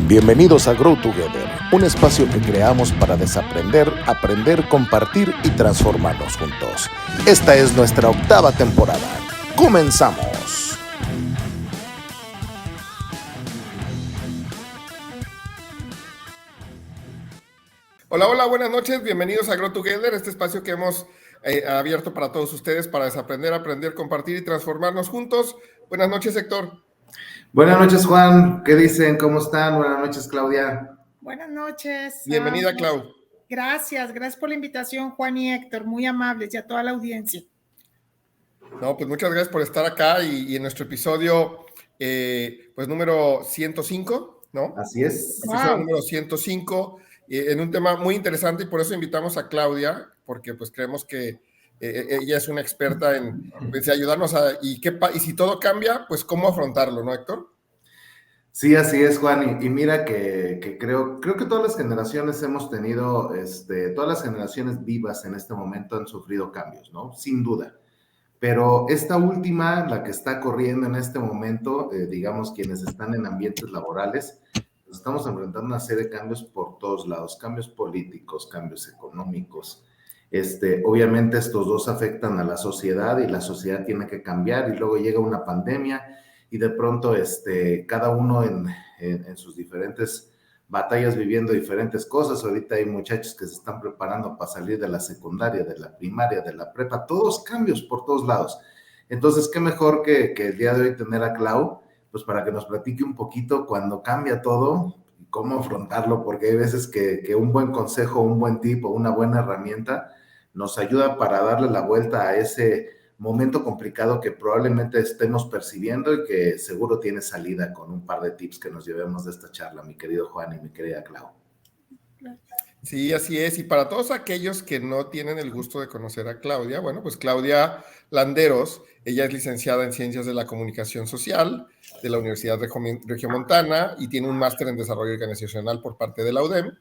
Bienvenidos a Grow Together, un espacio que creamos para desaprender, aprender, compartir y transformarnos juntos. Esta es nuestra 8ª temporada. ¡Comenzamos! Hola, buenas noches, bienvenidos a Grow Together, este espacio que hemos abierto para todos ustedes para desaprender, aprender, compartir y transformarnos juntos. Buenas noches, Héctor. Buenas noches, Juan. ¿Qué dicen? ¿Cómo están? Buenas noches, Claudia. Buenas noches. Bienvenida, Clau. Gracias por la invitación, Juan y Héctor, muy amables, y a toda la audiencia. No, pues muchas gracias por estar acá y en nuestro episodio, pues número 105, ¿no? Así es. Episodio número 105, en un tema muy interesante, y por eso invitamos a Claudia, porque pues creemos que ella es una experta en pues, ayudarnos y si todo cambia, pues cómo afrontarlo, ¿no, Héctor? Sí, así es, Juan, y mira que creo que todas las generaciones hemos tenido, todas las generaciones vivas en este momento han sufrido cambios, ¿no? Sin duda. Pero esta última, la que está corriendo en este momento, digamos, quienes están en ambientes laborales, nos estamos enfrentando a una serie de cambios por todos lados, cambios políticos, cambios económicos. Obviamente estos dos afectan a la sociedad y la sociedad tiene que cambiar, y luego llega una pandemia y de pronto cada uno en sus diferentes batallas viviendo diferentes cosas. Ahorita hay muchachos que se están preparando para salir de la secundaria, de la primaria, de la prepa, todos cambios por todos lados. Entonces, qué mejor que el día de hoy tener a Clau, pues para que nos platique un poquito cuando cambia todo y cómo afrontarlo, porque hay veces que un buen consejo, un buen tip o una buena herramienta nos ayuda para darle la vuelta a ese momento complicado que probablemente estemos percibiendo y que seguro tiene salida con un par de tips que nos llevemos de esta charla, mi querido Juan y mi querida Clau. Sí, así es. Y para todos aquellos que no tienen el gusto de conocer a Claudia, bueno, pues Claudia Landeros, ella es licenciada en Ciencias de la Comunicación Social de la Universidad Regiomontana y tiene un máster en Desarrollo Organizacional por parte de la UDEM.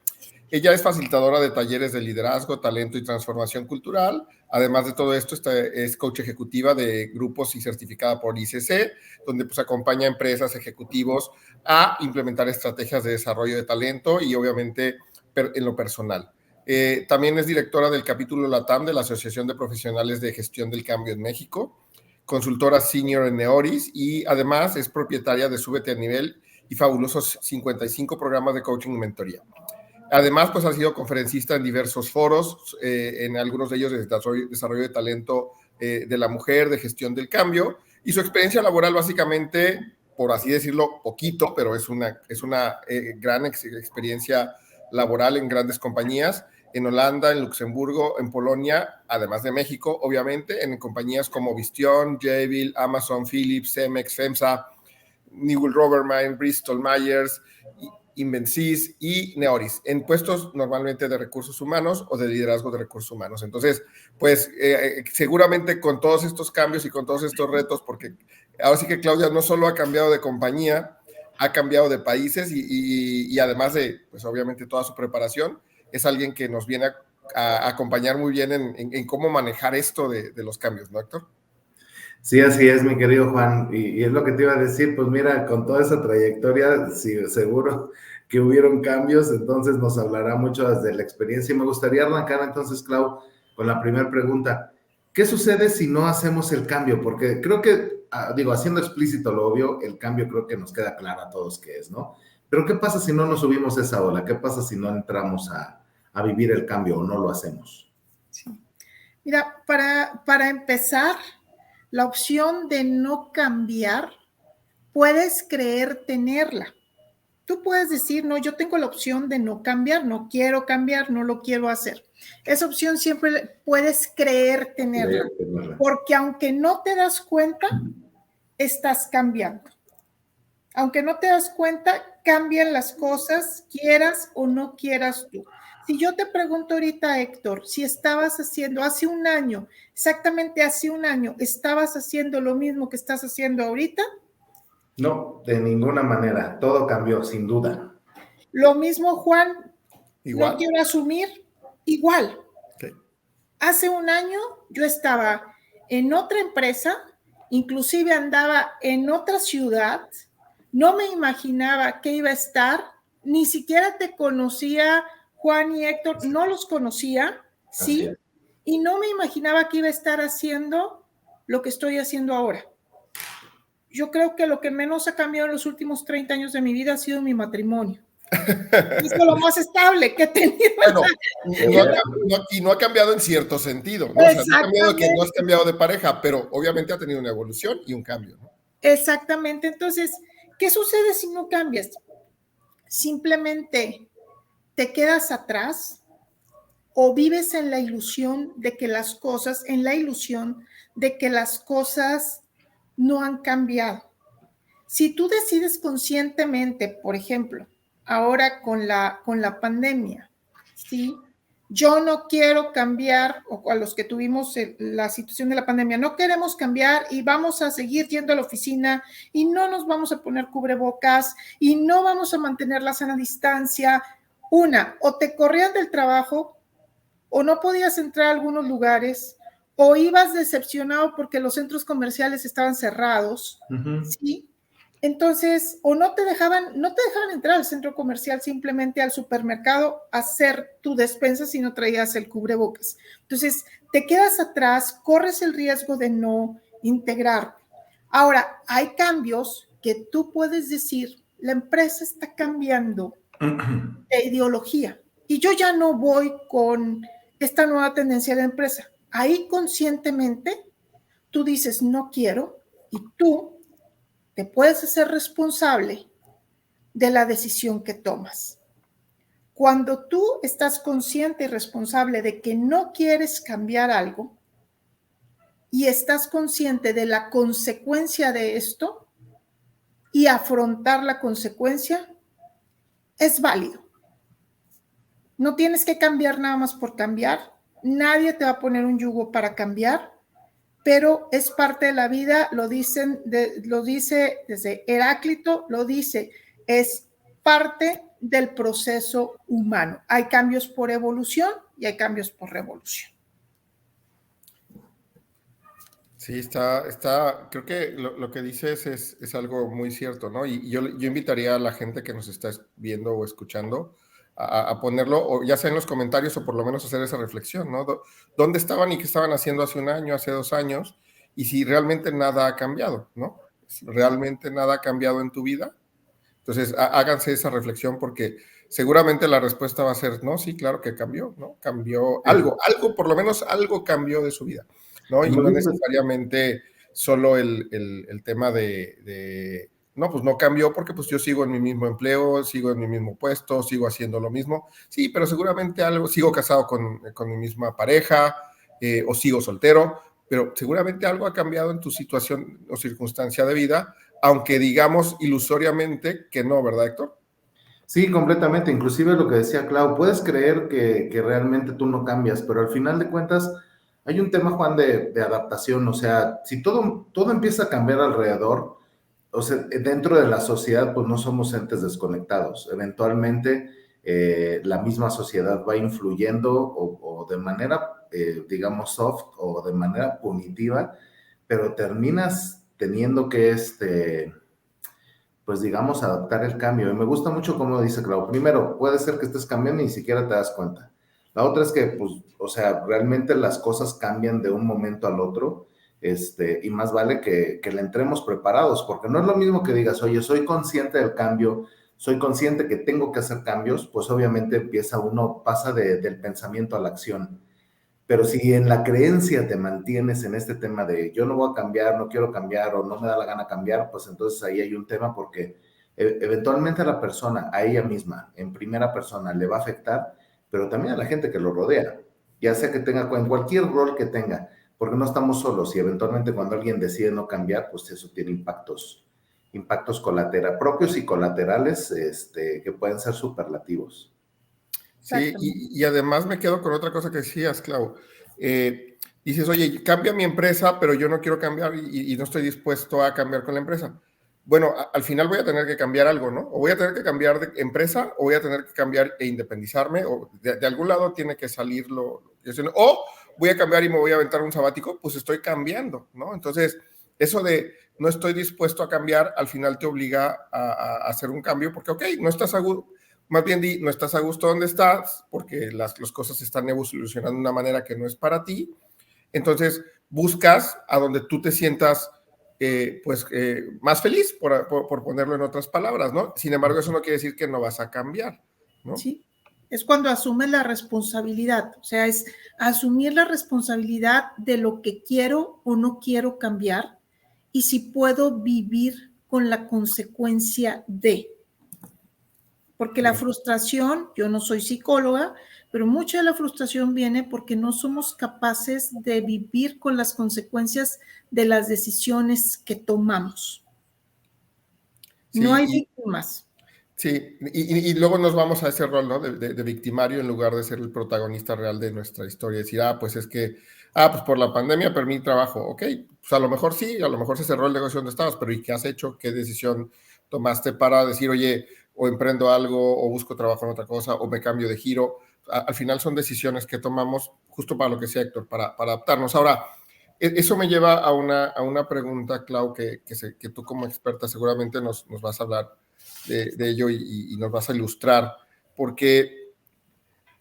Ella es facilitadora de talleres de liderazgo, talento y transformación cultural. Además de todo esto, es coach ejecutiva de grupos y certificada por ICC, donde pues acompaña a empresas, ejecutivos a implementar estrategias de desarrollo de talento y obviamente en lo personal. También es directora del capítulo LATAM de la Asociación de Profesionales de Gestión del Cambio en México, consultora senior en Neoris y además es propietaria de Súbete a Nivel y fabulosos 55 programas de coaching y mentoría. Además, pues ha sido conferencista en diversos foros, en algunos de ellos de desarrollo de talento de la mujer, de gestión del cambio, y su experiencia laboral básicamente, por así decirlo, poquito, pero es una gran experiencia laboral en grandes compañías, en Holanda, en Luxemburgo, en Polonia, además de México, obviamente, en compañías como Visteon, Jabil, Amazon, Philips, Cemex, FEMSA, Newell Roberman, Bristol Myers, Invensys y Neoris, en puestos normalmente de recursos humanos o de liderazgo de recursos humanos. Entonces, pues seguramente con todos estos cambios y con todos estos retos, porque ahora sí que Claudia no solo ha cambiado de compañía, ha cambiado de países y además de, pues obviamente toda su preparación, es alguien que nos viene a acompañar muy bien en cómo manejar esto de los cambios, ¿no, Héctor? Sí, así es, mi querido Juan, y es lo que te iba a decir, pues mira, con toda esa trayectoria, sí, seguro que hubieron cambios, entonces nos hablará mucho desde la experiencia, y me gustaría arrancar entonces, Clau, con la primera pregunta. ¿Qué sucede si no hacemos el cambio? Porque creo que, haciendo explícito lo obvio, el cambio creo que nos queda claro a todos qué es, ¿no? Pero ¿qué pasa si no nos subimos esa ola? ¿Qué pasa si no entramos a vivir el cambio o no lo hacemos? Sí. Mira, para empezar, la opción de no cambiar, puedes creer tenerla. Tú puedes decir, no, yo tengo la opción de no cambiar, no quiero cambiar, no lo quiero hacer. Esa opción siempre puedes creer tenerla, porque aunque no te das cuenta, estás cambiando. Aunque no te das cuenta, cambian las cosas, quieras o no quieras tú. Si yo te pregunto ahorita, Héctor, si estabas haciendo hace un año, exactamente hace un año, ¿estabas haciendo lo mismo que estás haciendo ahorita? No, de ninguna manera. Todo cambió, sin duda. Lo mismo, Juan. Igual. No quiero asumir. Igual. Okay. Hace un año yo estaba en otra empresa, inclusive andaba en otra ciudad, no me imaginaba que iba a estar, ni siquiera te conocía, Juan y Héctor, no los conocía, ¿sí? Y no me imaginaba que iba a estar haciendo lo que estoy haciendo ahora. Yo creo que lo que menos ha cambiado en los últimos 30 años de mi vida ha sido mi matrimonio. Es lo más estable que he tenido. Bueno, no ha cambiado en cierto sentido, ¿no? O sea, no ha cambiado que no has cambiado de pareja, pero obviamente ha tenido una evolución y un cambio, ¿no? Exactamente. Entonces, ¿qué sucede si no cambias? Simplemente te quedas atrás o vives en la ilusión de que las cosas, no han cambiado. Si tú decides conscientemente, por ejemplo, ahora con la pandemia, ¿sí? Yo no quiero cambiar, o a los que tuvimos la situación de la pandemia, no queremos cambiar y vamos a seguir yendo a la oficina y no nos vamos a poner cubrebocas y no vamos a mantener la sana distancia. O te corrían del trabajo o no podías entrar a algunos lugares o ibas decepcionado porque los centros comerciales estaban cerrados, ¿sí? Entonces, o no te dejaban entrar al centro comercial, simplemente al supermercado a hacer tu despensa si no traías el cubrebocas. Entonces, te quedas atrás, corres el riesgo de no integrarte. Ahora, hay cambios que tú puedes decir, la empresa está cambiando de ideología y yo ya no voy con esta nueva tendencia de la empresa. Ahí conscientemente tú dices, no quiero, y tú te puedes hacer responsable de la decisión que tomas. Cuando tú estás consciente y responsable de que no quieres cambiar algo y estás consciente de la consecuencia de esto y afrontar la consecuencia, es válido. No tienes que cambiar nada más por cambiar. Nadie te va a poner un yugo para cambiar, pero es parte de la vida, lo dice desde Heráclito, lo dice, es parte del proceso humano. Hay cambios por evolución y hay cambios por revolución. Sí, creo que lo que dices es algo muy cierto, ¿no? Y yo invitaría a la gente que nos está viendo o escuchando a ponerlo, o ya sea en los comentarios o por lo menos hacer esa reflexión, ¿no? ¿Dónde estaban y qué estaban haciendo hace un año, hace 2 años? Y si realmente nada ha cambiado, ¿no? ¿Realmente nada ha cambiado en tu vida? Entonces, háganse esa reflexión porque seguramente la respuesta va a ser, no, sí, claro que cambió, ¿no? Cambió algo, por lo menos algo cambió de su vida, ¿no? Y no necesariamente solo el tema no, pues no cambió porque pues yo sigo en mi mismo empleo, sigo en mi mismo puesto, sigo haciendo lo mismo. Sí, pero seguramente sigo casado con mi misma pareja o sigo soltero, pero seguramente algo ha cambiado en tu situación o circunstancia de vida, aunque digamos ilusoriamente que no, ¿verdad, Héctor? Sí, completamente. Inclusive lo que decía Clau, puedes creer que realmente tú no cambias, pero al final de cuentas hay un tema, Juan, de adaptación. O sea, si todo empieza a cambiar alrededor, o sea, dentro de la sociedad, pues no somos entes desconectados. Eventualmente, la misma sociedad va influyendo o de manera, digamos, soft o de manera punitiva, pero terminas teniendo que, pues digamos, adaptar el cambio. Y me gusta mucho cómo dice Clau. Primero, puede ser que estés cambiando y ni siquiera te das cuenta. La otra es que, pues, o sea, realmente las cosas cambian de un momento al otro. Y más vale que le entremos preparados, porque no es lo mismo que digas, oye, soy consciente del cambio, soy consciente que tengo que hacer cambios, pues obviamente pasa del pensamiento a la acción. Pero si en la creencia te mantienes en este tema de yo no voy a cambiar, no quiero cambiar o no me da la gana cambiar, pues entonces ahí hay un tema porque eventualmente a la persona, a ella misma, en primera persona, le va a afectar, pero también a la gente que lo rodea, ya sea que tenga, en cualquier rol que tenga, porque no estamos solos y eventualmente cuando alguien decide no cambiar, pues eso tiene impactos propios y colaterales que pueden ser superlativos. Sí, y además me quedo con otra cosa que decías, Clau. Dices, oye, cambia mi empresa, pero yo no quiero cambiar y no estoy dispuesto a cambiar con la empresa. Bueno, al final voy a tener que cambiar algo, ¿no? O voy a tener que cambiar de empresa, o voy a tener que cambiar e independizarme, o de algún lado tiene que salir o voy a cambiar y me voy a aventar un sabático, pues estoy cambiando, ¿no? Entonces, eso de no estoy dispuesto a cambiar, al final te obliga a hacer un cambio, porque, ok, no estás a gusto, más bien no estás a gusto donde estás, porque las cosas están evolucionando de una manera que no es para ti. Entonces, buscas a donde tú te sientas más feliz, por ponerlo en otras palabras, ¿no? Sin embargo, eso no quiere decir que no vas a cambiar, ¿no? Sí, es cuando asumes la responsabilidad, o sea, es asumir la responsabilidad de lo que quiero o no quiero cambiar y si puedo vivir con la consecuencia de. Porque la frustración, yo no soy psicóloga, pero mucha de la frustración viene porque no somos capaces de vivir con las consecuencias de las decisiones que tomamos. Sí, no hay víctimas. Sí, y luego nos vamos a ese rol, ¿no? De victimario en lugar de ser el protagonista real de nuestra historia. Decir, pues es que, pues por la pandemia perdí trabajo. Ok, pues a lo mejor sí, a lo mejor se cerró el negocio donde estabas, pero ¿y qué has hecho? ¿Qué decisión tomaste para decir, oye, o emprendo algo, o busco trabajo en otra cosa, o me cambio de giro? Al final son decisiones que tomamos justo para lo que decía Héctor, para adaptarnos. Ahora, eso me lleva a una pregunta, Clau, que tú como experta seguramente nos vas a hablar de ello y nos vas a ilustrar, porque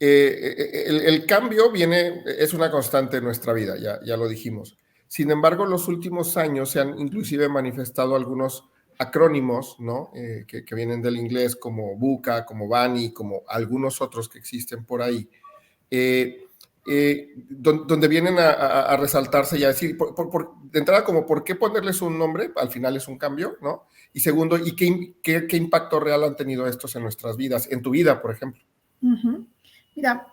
el cambio es una constante en nuestra vida, ya lo dijimos. Sin embargo, en los últimos años se han inclusive manifestado algunos acrónimos, ¿no? Que vienen del inglés, como VUCA, como BANI, como algunos otros que existen por ahí, donde vienen a resaltarse y a decir, de entrada, como por qué ponerles un nombre, al final es un cambio, ¿no? Y segundo, ¿y qué impacto real han tenido estos en nuestras vidas, en tu vida, por ejemplo? Uh-huh. Mira,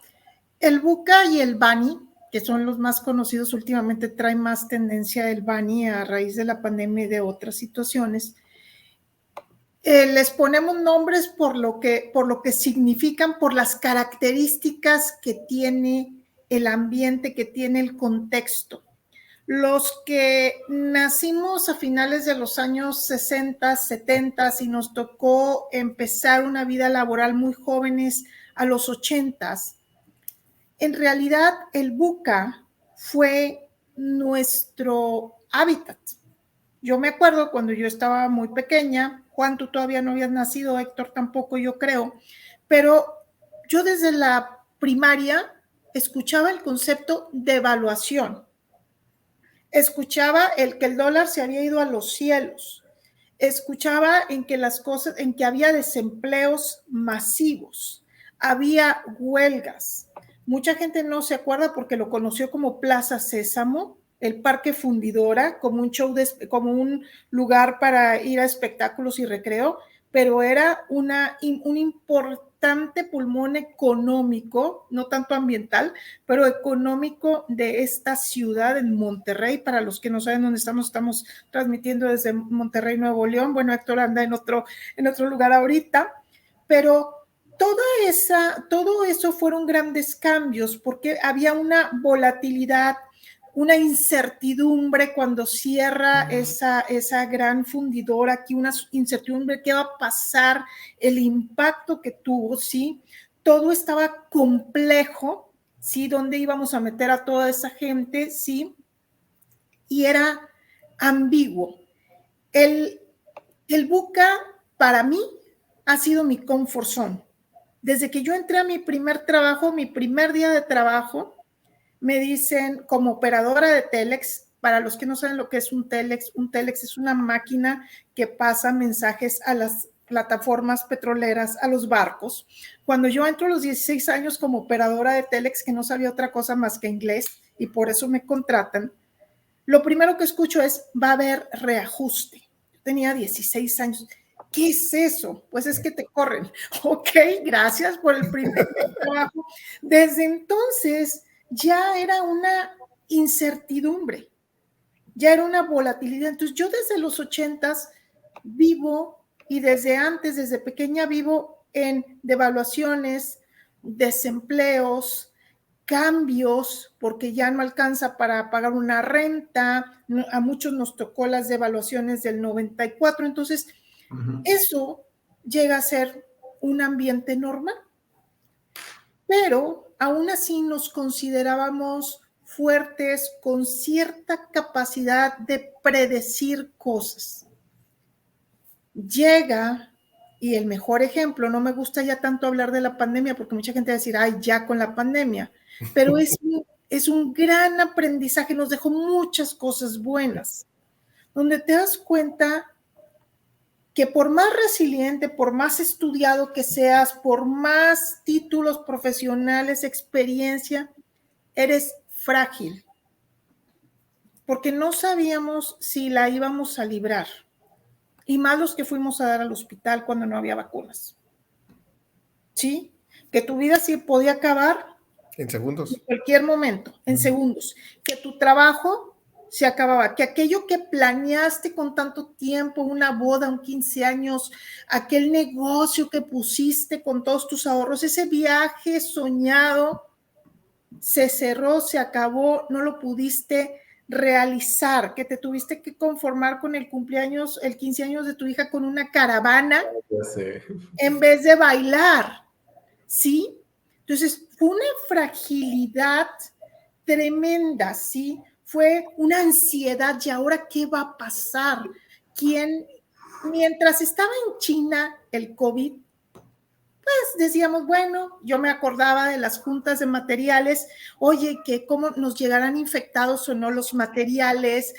el VUCA y el BANI, que son los más conocidos últimamente, trae más tendencia el BANI a raíz de la pandemia y de otras situaciones. Les ponemos nombres por lo que significan, por las características que tiene el ambiente, que tiene el contexto. Los que nacimos a finales de los años 60, 70 y nos tocó empezar una vida laboral muy jóvenes a los 80, en realidad el VUCA fue nuestro hábitat. Yo me acuerdo cuando yo estaba muy pequeña, Juan, tú todavía no habías nacido, Héctor tampoco, yo creo, pero yo desde la primaria escuchaba el concepto de evaluación. Escuchaba que el dólar se había ido a los cielos. Escuchaba en que había desempleos masivos, había huelgas. Mucha gente no se acuerda porque lo conoció como Plaza Sésamo, el Parque Fundidora, como un lugar para ir a espectáculos y recreo, pero era un importante pulmón económico, no tanto ambiental, pero económico de esta ciudad en Monterrey. Para los que no saben dónde estamos transmitiendo desde Monterrey, Nuevo León. Bueno, Héctor anda en otro lugar ahorita, pero todo eso fueron grandes cambios porque había una volatilidad, una incertidumbre cuando cierra esa gran fundidora, aquí una incertidumbre, qué va a pasar, el impacto que tuvo, ¿sí? Todo estaba complejo, ¿sí? ¿Dónde íbamos a meter a toda esa gente, sí? Y era ambiguo. El VUCA para mí ha sido mi comfort zone. Desde que yo entré a mi primer día de trabajo, me dicen como operadora de Telex. Para los que no saben lo que es un Telex es una máquina que pasa mensajes a las plataformas petroleras, a los barcos. Cuando yo entro a los 16 años como operadora de Telex, que no sabía otra cosa más que inglés y por eso me contratan, lo primero que escucho es, va a haber reajuste. Yo tenía 16 años. ¿Qué es eso? Pues es que te corren. Ok, gracias por el primer trabajo. Desde entonces ya era una incertidumbre, ya era una volatilidad. Entonces yo desde los 80s vivo y desde pequeña vivo en devaluaciones, desempleos, cambios, porque ya no alcanza para pagar una renta, a muchos nos tocó las devaluaciones del 94, entonces eso llega a ser un ambiente normal, pero aún así nos considerábamos fuertes, con cierta capacidad de predecir cosas. Llega, y el mejor ejemplo, no me gusta ya tanto hablar de la pandemia porque mucha gente va a decir, ay, ya con la pandemia, pero es un gran aprendizaje, nos dejó muchas cosas buenas, donde te das cuenta que por más resiliente, por más estudiado que seas, por más títulos profesionales, experiencia, eres frágil, porque no sabíamos si la íbamos a librar, y más los que fuimos a dar al hospital cuando no había vacunas. ¿Sí? Que tu vida sí podía acabar en segundos. En cualquier momento, en segundos. Que tu trabajo se acababa, que aquello que planeaste con tanto tiempo, una boda, un 15 años, aquel negocio que pusiste con todos tus ahorros, ese viaje soñado, se cerró, se acabó, no lo pudiste realizar, que te tuviste que conformar con el cumpleaños, el 15 años de tu hija con una caravana en vez de bailar, ¿sí? Entonces, fue una fragilidad tremenda, ¿sí? Fue una ansiedad, ¿y ahora qué va a pasar? Mientras estaba en China el COVID, pues decíamos, bueno, yo me acordaba de las juntas de materiales, oye, que cómo nos llegarán infectados o no los materiales,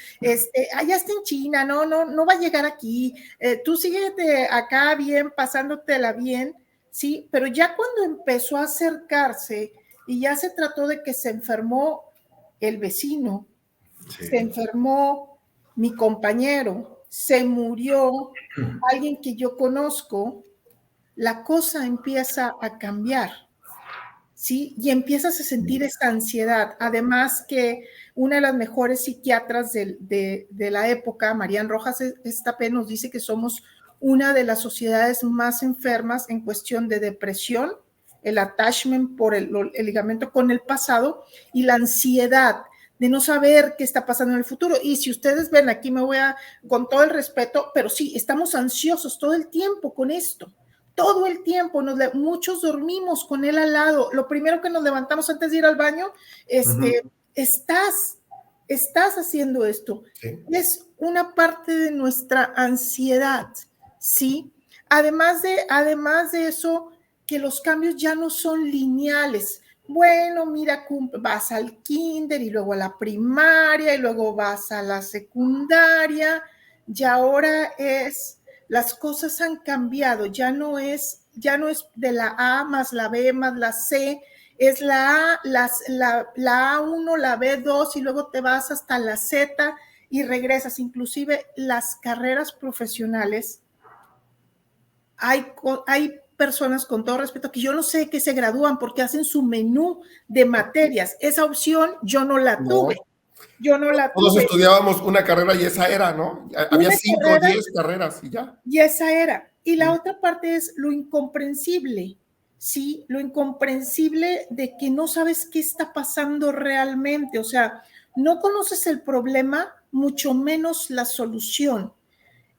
allá está en China, no va a llegar aquí, tú síguete acá bien, pasándotela bien, sí, pero ya cuando empezó a acercarse y ya se trató de que se enfermó el vecino, sí, se enfermó mi compañero, se murió alguien que yo conozco, la cosa empieza a cambiar, ¿sí? Y empiezas a sentir esa ansiedad. Además que una de las mejores psiquiatras de la época, Marian Rojas Estapé, nos dice que somos una de las sociedades más enfermas en cuestión de depresión, el attachment por el ligamento con el pasado y la ansiedad de no saber qué está pasando en el futuro. Y si ustedes ven, aquí me voy a, con todo el respeto, pero sí, estamos ansiosos todo el tiempo con esto. Todo el tiempo, muchos dormimos con él al lado. Lo primero que nos levantamos antes de ir al baño, estás haciendo esto. Sí. Es una parte de nuestra ansiedad, ¿sí? Además de eso, que los cambios ya no son lineales. Bueno, mira, vas al kinder y luego a la primaria y luego vas a la secundaria y ahora las cosas han cambiado, ya no es de la A más la B más la C, es la A, la A1, la B2 y luego te vas hasta la Z y regresas. Inclusive las carreras profesionales, hay personas, con todo respeto, que yo no sé que se gradúan porque hacen su menú de materias. Esa opción yo no la tuve. Yo no la tuve. Todos estudiábamos una carrera y esa era, ¿no? Había 5 o 10 carreras y ya. Y esa era. Y la otra parte es lo incomprensible, ¿sí? Lo incomprensible de que no sabes qué está pasando realmente. O sea, no conoces el problema, mucho menos la solución.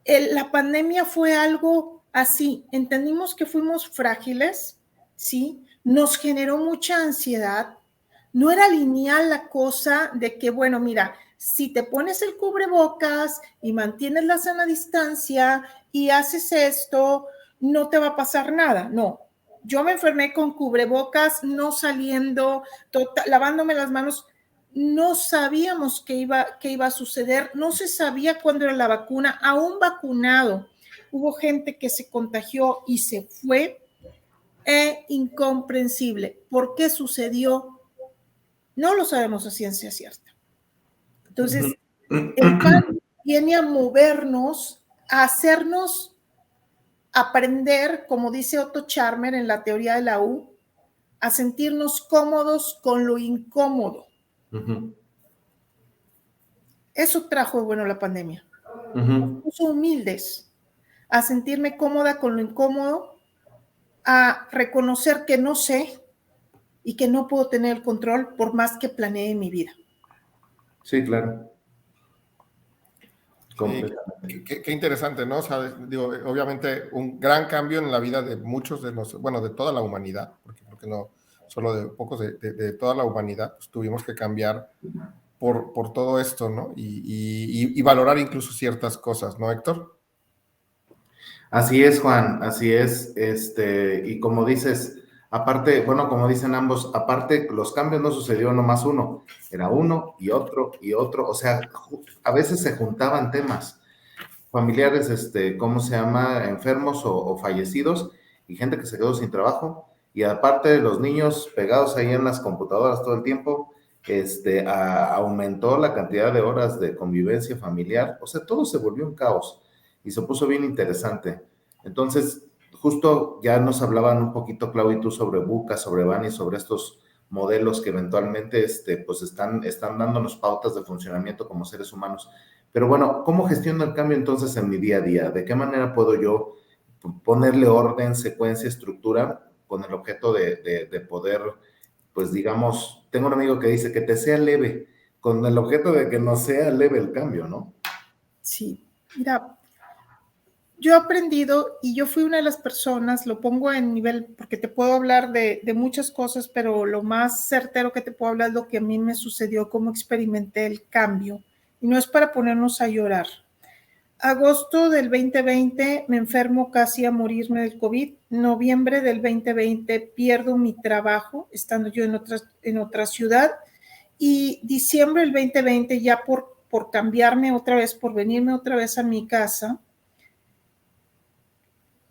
La pandemia fue algo así. Entendimos que fuimos frágiles, ¿sí? Nos generó mucha ansiedad. No era lineal la cosa de que, bueno, mira, si te pones el cubrebocas y mantienes la sana distancia y haces esto, no te va a pasar nada. No, yo me enfermé con cubrebocas, no saliendo, lavándome las manos. No sabíamos qué iba a suceder, no se sabía cuándo era la vacuna, aún vacunado. Hubo gente que se contagió y se fue. Incomprensible. ¿Por qué sucedió? No lo sabemos a ciencia cierta. Entonces, el pan viene a movernos, a hacernos aprender, como dice Otto Scharmer en la teoría de la U, a sentirnos cómodos con lo incómodo. Eso trajo de bueno la pandemia. Nos puso humildes, a sentirme cómoda con lo incómodo, a reconocer que no sé y que no puedo tener el control por más que planee mi vida. Sí, claro. Qué interesante, ¿no? O sea, digo, obviamente un gran cambio en la vida de muchos de nosotros, bueno, de toda la humanidad, porque creo que solo de pocos de toda la humanidad, pues tuvimos que cambiar por todo esto, ¿no? Y valorar incluso ciertas cosas, ¿no, Héctor? Así es, Juan, así es. Y como dices, aparte, bueno, como dicen ambos, aparte, los cambios no sucedió nomás uno, era uno y otro. O sea, a veces se juntaban temas familiares, ¿cómo se llama? Enfermos o fallecidos y gente que se quedó sin trabajo. Y aparte de los niños pegados ahí en las computadoras todo el tiempo, aumentó la cantidad de horas de convivencia familiar. O sea, todo se volvió un caos y se puso bien interesante. Entonces, justo ya nos hablaban un poquito, Clau y tú, sobre Buca, sobre Bani, sobre estos modelos que eventualmente pues están dándonos pautas de funcionamiento como seres humanos. Pero bueno, ¿cómo gestiono el cambio entonces en mi día a día? ¿De qué manera puedo yo ponerle orden, secuencia, estructura con el objeto de poder, pues digamos, tengo un amigo que dice que te sea leve, con el objeto de que no sea leve el cambio, ¿no? Sí, mira, yo he aprendido y yo fui una de las personas, lo pongo en nivel, porque te puedo hablar de muchas cosas, pero lo más certero que te puedo hablar es lo que a mí me sucedió, cómo experimenté el cambio. Y no es para ponernos a llorar. Agosto del 2020 me enfermo casi a morirme del COVID. Noviembre del 2020 pierdo mi trabajo, estando yo en otra ciudad. Y diciembre del 2020, ya por cambiarme otra vez, por venirme otra vez a mi casa,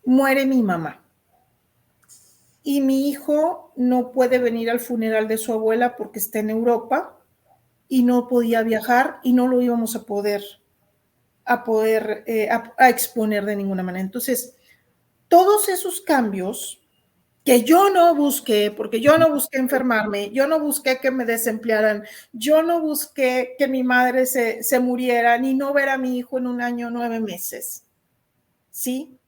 muere mi mamá. Y mi hijo no puede venir al funeral de su abuela porque está en Europa y no podía viajar y no lo íbamos a poder exponer de ninguna manera. Entonces, todos esos cambios que yo no busqué, porque yo no busqué enfermarme, yo no busqué que me desemplearan, yo no busqué que mi madre se muriera, ni no ver a mi hijo en 1 año, 9 meses, ¿sí?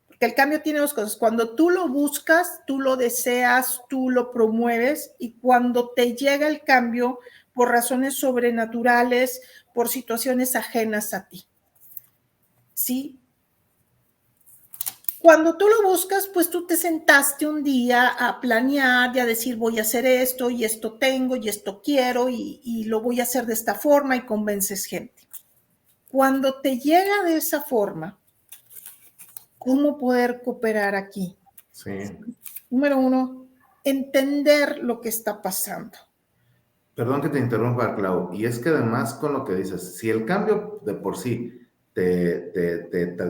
Porque el cambio tiene 2 cosas. Cuando tú lo buscas, tú lo deseas, tú lo promueves, y cuando te llega el cambio por razones sobrenaturales, por situaciones ajenas a ti, ¿sí? Cuando tú lo buscas, pues tú te sentaste un día a planear y a decir, voy a hacer esto y esto tengo y esto quiero y lo voy a hacer de esta forma, y convences gente. Cuando te llega de esa forma, ¿cómo poder cooperar aquí? Sí. Número 1, entender lo que está pasando. Perdón que te interrumpa, Clau. Y es que además con lo que dices, si el cambio de por sí te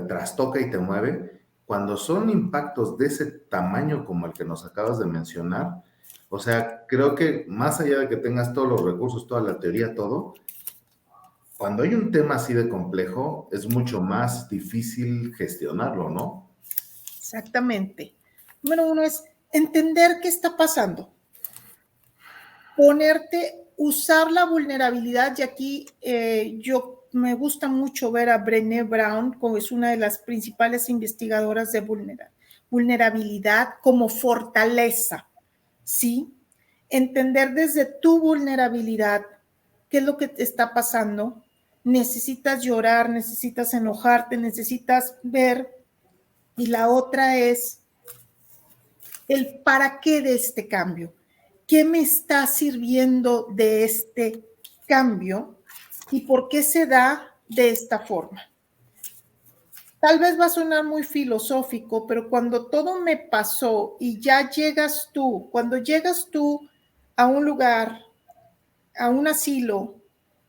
trastoca y te mueve, cuando son impactos de ese tamaño como el que nos acabas de mencionar, o sea, creo que más allá de que tengas todos los recursos, toda la teoría, todo, cuando hay un tema así de complejo, es mucho más difícil gestionarlo, ¿no? Exactamente. Número 1 es entender qué está pasando. Usar la vulnerabilidad, y aquí yo me gusta mucho ver a Brené Brown, como es una de las principales investigadoras de vulnerabilidad como fortaleza, ¿sí? Entender desde tu vulnerabilidad qué es lo que te está pasando. Necesitas llorar, necesitas enojarte, necesitas ver. Y la otra es el para qué de este cambio. ¿Qué me está sirviendo de este cambio y por qué se da de esta forma? Tal vez va a sonar muy filosófico, pero cuando todo me pasó y ya llegas tú, cuando llegas tú a un lugar, a un asilo,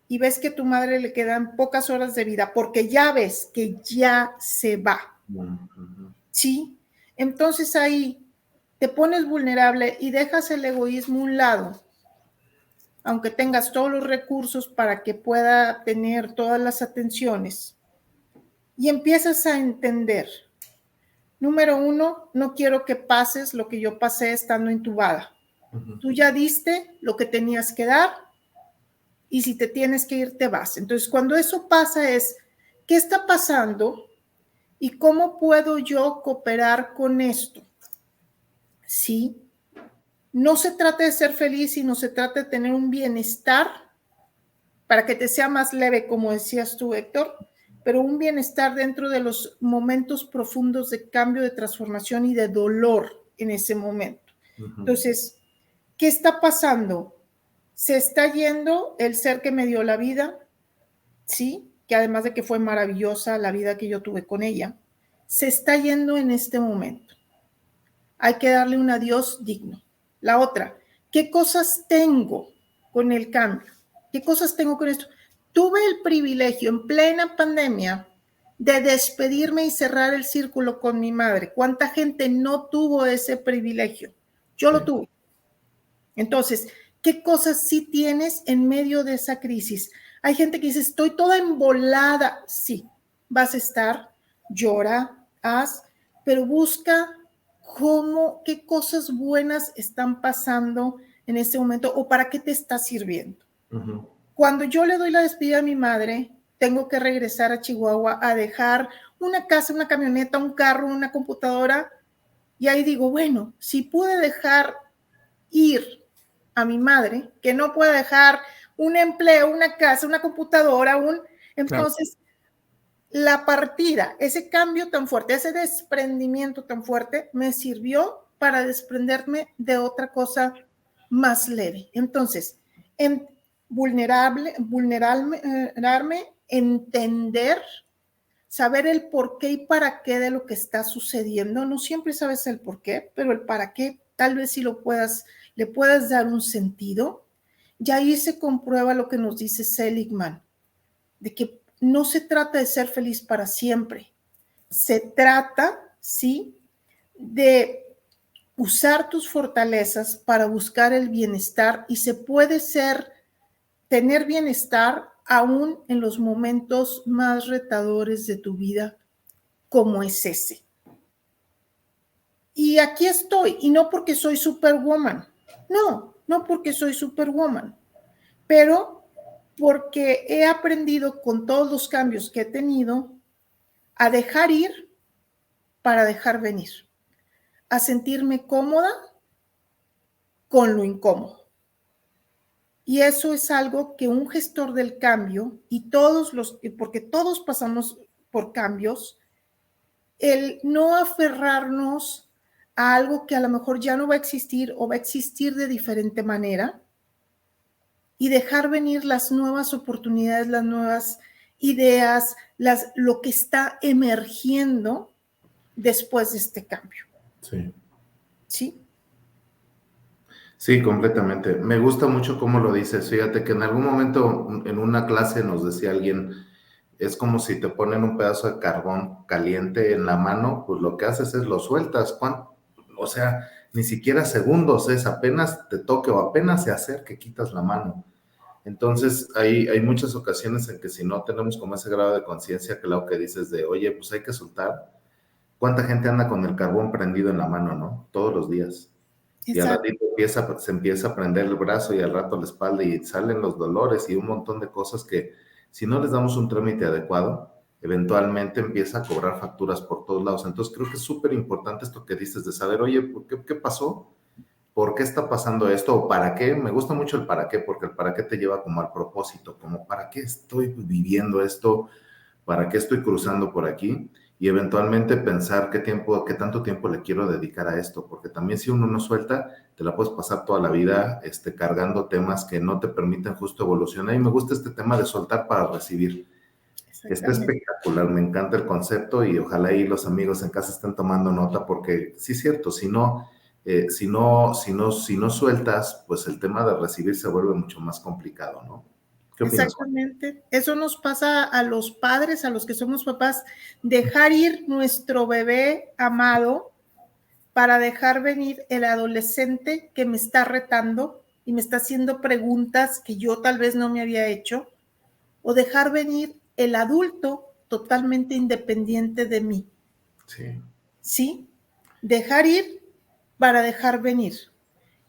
y ves que a tu madre le quedan pocas horas de vida, porque ya ves que ya se va, ¿sí? Entonces ahí te pones vulnerable y dejas el egoísmo a un lado, aunque tengas todos los recursos para que pueda tener todas las atenciones, y empiezas a entender. Número 1, no quiero que pases lo que yo pasé estando intubada. Tú ya diste lo que tenías que dar, y si te tienes que ir, te vas. Entonces, cuando eso pasa es, ¿qué está pasando y cómo puedo yo cooperar con esto? ¿Sí? No se trata de ser feliz, sino se trata de tener un bienestar para que te sea más leve, como decías tú, Héctor, pero un bienestar dentro de los momentos profundos de cambio, de transformación y de dolor en ese momento. Entonces, ¿Qué está pasando? Se está yendo el ser que me dio la vida, ¿sí? Que además de que fue maravillosa la vida que yo tuve con ella, se está yendo en este momento. Hay que darle un adiós digno. La otra, ¿qué cosas tengo con el cambio? ¿Qué cosas tengo con esto? Tuve el privilegio en plena pandemia de despedirme y cerrar el círculo con mi madre. ¿Cuánta gente no tuvo ese privilegio? Yo lo tuve. Entonces, ¿qué cosas sí tienes en medio de esa crisis? Hay gente que dice, estoy toda embolada. Sí, vas a estar, llora, haz, pero busca qué cosas buenas están pasando en este momento o para qué te está sirviendo. Uh-huh. Cuando yo le doy la despedida a mi madre, tengo que regresar a Chihuahua a dejar una casa, una camioneta, un carro, una computadora, y ahí digo, bueno, si pude dejar ir a mi madre, que no puede dejar un empleo, una casa, una computadora, entonces claro. La partida, ese cambio tan fuerte, ese desprendimiento tan fuerte, me sirvió para desprenderme de otra cosa más leve. Entonces, vulnerarme, entender, saber el por qué y para qué de lo que está sucediendo. No siempre sabes el por qué, pero el para qué tal vez sí le puedas dar un sentido. Y ahí se comprueba lo que nos dice Seligman, de que no se trata de ser feliz para siempre. Se trata, sí, de usar tus fortalezas para buscar el bienestar y se puede tener bienestar aún en los momentos más retadores de tu vida, como es ese. Y aquí estoy, y no porque soy Superwoman, no porque soy Superwoman, pero porque he aprendido con todos los cambios que he tenido a dejar ir para dejar venir, a sentirme cómoda con lo incómodo. Y eso es algo que un gestor del cambio, porque todos pasamos por cambios, el no aferrarnos a algo que a lo mejor ya no va a existir o va a existir de diferente manera y dejar venir las nuevas oportunidades, las nuevas ideas, lo que está emergiendo después de este cambio. Sí. ¿Sí? Sí, completamente. Me gusta mucho cómo lo dices. Fíjate que en algún momento en una clase nos decía alguien, es como si te ponen un pedazo de carbón caliente en la mano, pues lo que haces es lo sueltas. O sea, ni siquiera segundos, es apenas te toque o apenas se acerque, quitas la mano. Entonces, hay muchas ocasiones en que si no tenemos como ese grado de conciencia, que lo que dices de, oye, pues hay que soltar. ¿Cuánta gente anda con el carbón prendido en la mano, no? Todos los días. Exacto. Y al ratito se empieza a prender el brazo y al rato la espalda y salen los dolores y un montón de cosas que si no les damos un trámite adecuado, eventualmente empieza a cobrar facturas por todos lados. Entonces creo que es súper importante esto que dices de saber, oye, ¿qué pasó? ¿Por qué está pasando esto? ¿O para qué? Me gusta mucho el para qué, porque el para qué te lleva como al propósito, como ¿para qué estoy viviendo esto? ¿Para qué estoy cruzando por aquí? Y eventualmente pensar qué tanto tiempo le quiero dedicar a esto, porque también si uno no suelta, te la puedes pasar toda la vida cargando temas que no te permiten justo evolucionar. Y me gusta este tema de soltar para recibir. Está espectacular, me encanta el concepto y ojalá ahí los amigos en casa estén tomando nota, porque sí es cierto, si no sueltas, pues el tema de recibir se vuelve mucho más complicado, ¿no? ¿Qué opinas, Exactamente. Juan? Eso nos pasa a los padres, a los que somos papás, dejar ir nuestro bebé amado para dejar venir el adolescente que me está retando y me está haciendo preguntas que yo tal vez no me había hecho, o dejar venir el adulto totalmente independiente de mí. Sí. ¿Sí? Dejar ir para dejar venir.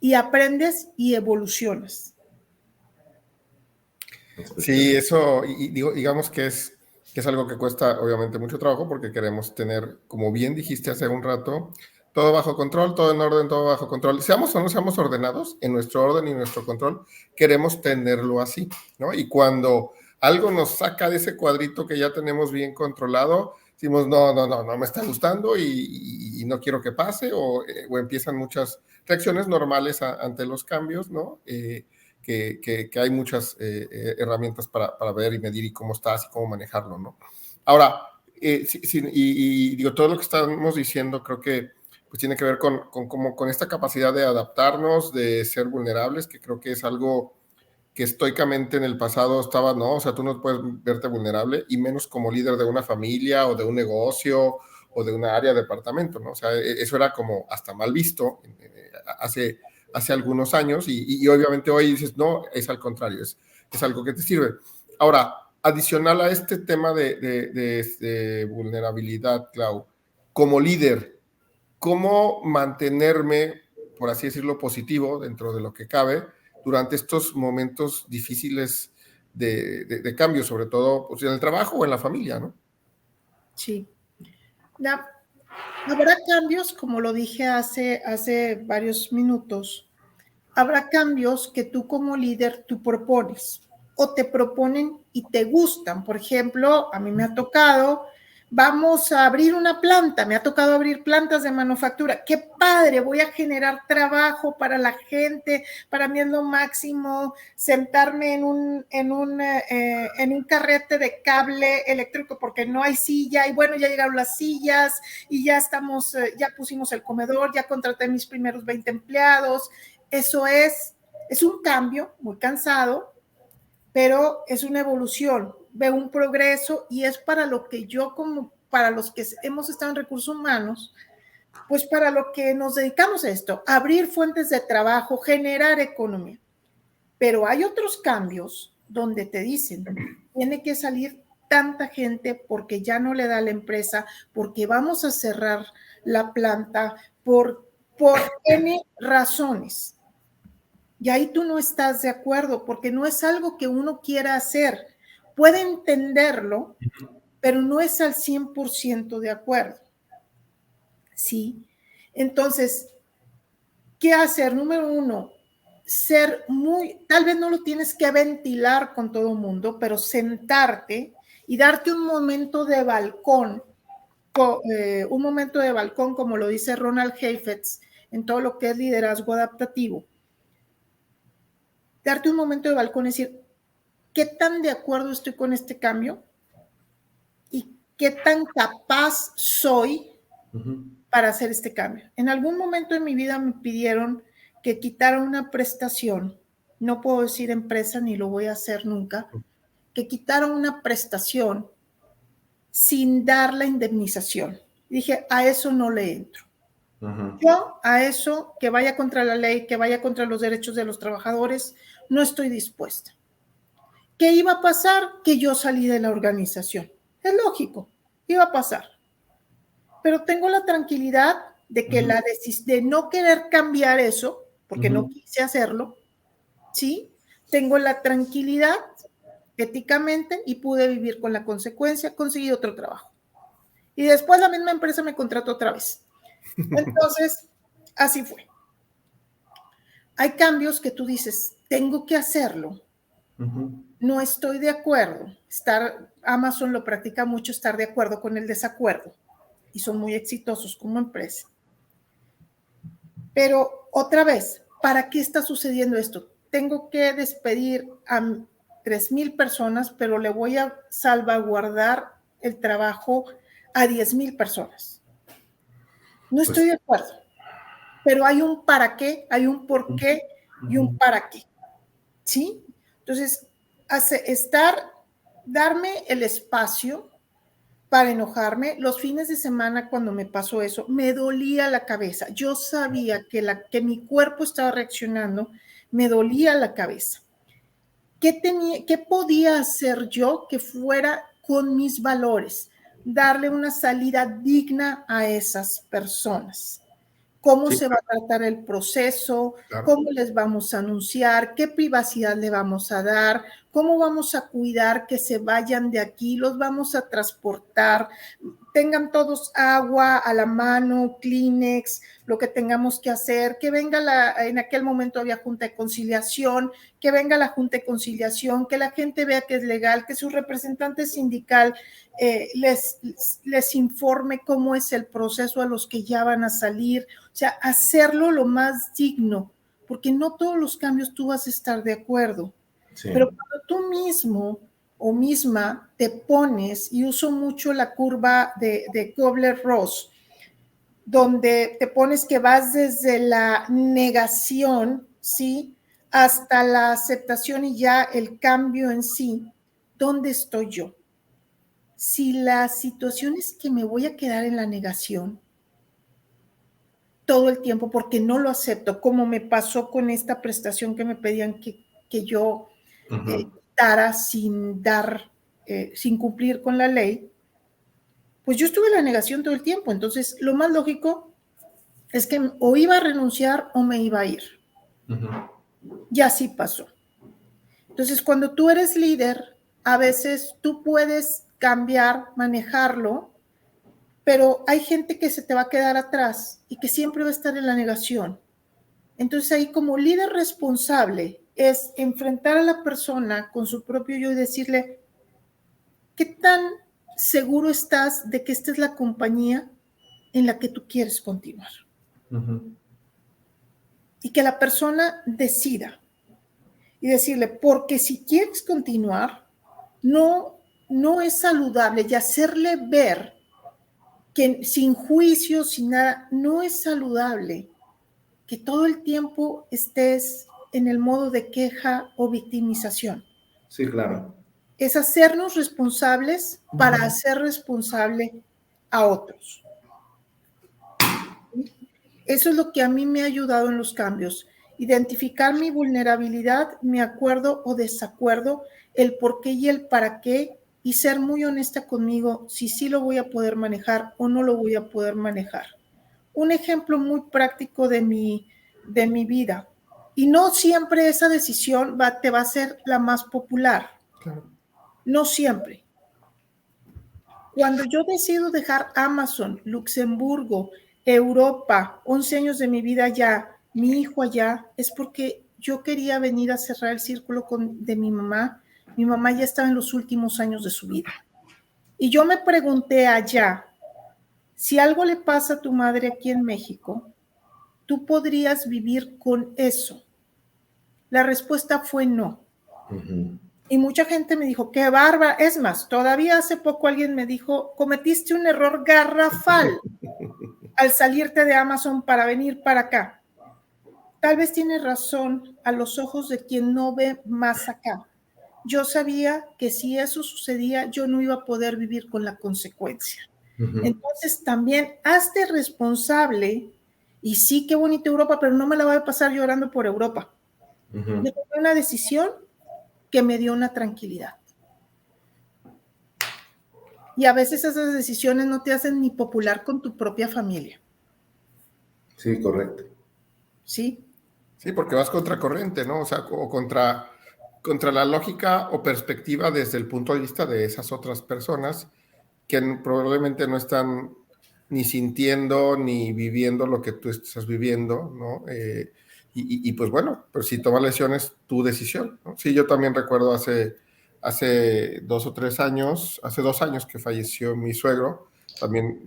Y aprendes y evolucionas. Sí, eso, digamos que es algo que cuesta obviamente mucho trabajo porque queremos tener, como bien dijiste hace un rato, todo bajo control, todo en orden, todo bajo control. Seamos o no seamos ordenados, en nuestro orden y nuestro control, queremos tenerlo así, ¿no? Y cuando algo nos saca de ese cuadrito que ya tenemos bien controlado, decimos, no me está gustando y y no quiero que pase, o empiezan muchas reacciones normales ante los cambios, ¿no? Que hay muchas herramientas para ver y medir y cómo estás y cómo manejarlo, ¿no? Ahora, y digo, todo lo que estamos diciendo creo que pues tiene que ver con esta capacidad de adaptarnos, de ser vulnerables, que creo que es algo que estoicamente en el pasado estaba, ¿no? O sea, tú no puedes verte vulnerable, y menos como líder de una familia o de un negocio o de una área de departamento, ¿no? O sea, eso era como hasta mal visto hace algunos años, y obviamente hoy dices, no, es al contrario, es algo que te sirve. Ahora, adicional a este tema de vulnerabilidad, Clau, como líder, ¿cómo mantenerme, por así decirlo, positivo dentro de lo que cabe durante estos momentos difíciles de cambio, sobre todo pues, en el trabajo o en la familia, ¿no? Sí. Habrá cambios, como lo dije hace varios minutos, habrá cambios que tú como líder tú propones o te proponen y te gustan. Por ejemplo, a mí me ha tocado, vamos a abrir una planta, me ha tocado abrir plantas de manufactura. ¡Qué padre! Voy a generar trabajo para la gente, para mí es lo máximo sentarme en un carrete de cable eléctrico porque no hay silla y bueno, ya llegaron las sillas y ya estamos, ya pusimos el comedor, ya contraté mis primeros 20 empleados. Eso es un cambio muy cansado, pero es una evolución, veo un progreso y es para lo que yo, como para los que hemos estado en recursos humanos, pues para lo que nos dedicamos a esto, abrir fuentes de trabajo, generar economía. Pero hay otros cambios donde te dicen, tiene que salir tanta gente porque ya no le da a la empresa, porque vamos a cerrar la planta, por N razones. Y ahí tú no estás de acuerdo, porque no es algo que uno quiera hacer. Puede entenderlo, pero no es al 100% de acuerdo. ¿Sí? Entonces, ¿qué hacer? Número uno, ser tal vez no lo tienes que ventilar con todo el mundo, pero sentarte y darte un momento de balcón, como lo dice Ronald Heifetz, en todo lo que es liderazgo adaptativo. Darte un momento de balcón y decir, ¿qué tan de acuerdo estoy con este cambio? ¿Y qué tan capaz soy para hacer este cambio? En algún momento de mi vida me pidieron que quitara una prestación, no puedo decir empresa ni lo voy a hacer nunca, que quitara una prestación sin dar la indemnización. Dije, a eso no le entro. Yo a eso, que vaya contra la ley, que vaya contra los derechos de los trabajadores, no estoy dispuesta. ¿Qué iba a pasar? Que yo salí de la organización. Es lógico, iba a pasar. Pero tengo la tranquilidad de que de no querer cambiar eso, porque no quise hacerlo, ¿sí? Tengo la tranquilidad éticamente y pude vivir con la consecuencia, conseguí otro trabajo. Y después la misma empresa me contrató otra vez. Entonces, así fue. Hay cambios que tú dices, tengo que hacerlo. No estoy de acuerdo. Amazon lo practica mucho, estar de acuerdo con el desacuerdo. Y son muy exitosos como empresa. Pero otra vez, ¿para qué está sucediendo esto? Tengo que despedir a 3,000 personas, pero le voy a salvaguardar el trabajo a 10,000 personas. No estoy de acuerdo, pero hay un para qué, hay un por qué y un para qué. ¿Sí? Entonces, darme el espacio para enojarme. Los fines de semana, cuando me pasó eso, me dolía la cabeza. Yo sabía que mi cuerpo estaba reaccionando, me dolía la cabeza. ¿Qué podía hacer yo que fuera con mis valores? Darle una salida digna a esas personas. ¿Cómo se va a tratar el proceso? Claro. ¿Cómo les vamos a anunciar? ¿Qué privacidad le vamos a dar? ¿Cómo vamos a cuidar que se vayan de aquí? ¿Los vamos a transportar? tengan todos agua a la mano, Kleenex, lo que tengamos que hacer, que venga en aquel momento había junta de conciliación, que venga la junta de conciliación, que la gente vea que es legal, que su representante sindical les informe cómo es el proceso a los que ya van a salir, o sea, hacerlo lo más digno, porque no todos los cambios tú vas a estar de acuerdo, sí. Pero cuando tú mismo o misma te pones, y uso mucho la curva de Kubler-Ross, donde te pones que vas desde la negación, ¿sí?, hasta la aceptación y ya el cambio en sí. ¿Dónde estoy yo? Si la situación es que me voy a quedar en la negación todo el tiempo porque no lo acepto, como me pasó con esta prestación que me pedían que yo dara sin cumplir con la ley, pues yo estuve en la negación todo el tiempo. Entonces, lo más lógico es que o iba a renunciar o me iba a ir. Y así pasó. Entonces, cuando tú eres líder, a veces tú puedes cambiar, manejarlo, pero hay gente que se te va a quedar atrás y que siempre va a estar en la negación. Entonces, ahí como líder responsable es enfrentar a la persona con su propio yo y decirle, ¿qué tan seguro estás de que esta es la compañía en la que tú quieres continuar? Y que la persona decida y decirle, porque si quieres continuar, no es saludable, y hacerle ver que sin juicio, sin nada, no es saludable que todo el tiempo estés en el modo de queja o victimización. Sí, claro. Es hacernos responsables para hacer responsable a otros. Eso es lo que a mí me ha ayudado en los cambios. Identificar mi vulnerabilidad, mi acuerdo o desacuerdo, el por qué y el para qué, y ser muy honesta conmigo si sí lo voy a poder manejar o no lo voy a poder manejar. Un ejemplo muy práctico de mi vida. Y no siempre esa decisión te va a ser la más popular. Claro. No siempre. Cuando yo decido dejar Amazon, Luxemburgo, Europa, 11 años de mi vida allá, mi hijo allá, es porque yo quería venir a cerrar el círculo de mi mamá. Mi mamá ya estaba en los últimos años de su vida. Y yo me pregunté allá, si algo le pasa a tu madre aquí en México, ¿tú podrías vivir con eso? La respuesta fue no. Y mucha gente me dijo, qué bárbara. Es más, todavía hace poco alguien me dijo, cometiste un error garrafal al salirte de Amazon para venir para acá. Tal vez tienes razón a los ojos de quien no ve más acá. Yo sabía que si eso sucedía, yo no iba a poder vivir con la consecuencia. Entonces también hazte responsable, y sí, qué bonita Europa, pero no me la voy a pasar llorando por Europa. Yo tomé una decisión que me dio una tranquilidad. Y a veces esas decisiones no te hacen ni popular con tu propia familia. Sí, correcto. ¿Sí? Sí, porque vas contracorriente, ¿no? O sea, o contra la lógica o perspectiva desde el punto de vista de esas otras personas que probablemente no están ni sintiendo ni viviendo lo que tú estás viviendo, ¿no? Y pues bueno, pues si tomas la decisión es tu decisión, ¿no? Sí, yo también recuerdo hace 2 años que falleció mi suegro, también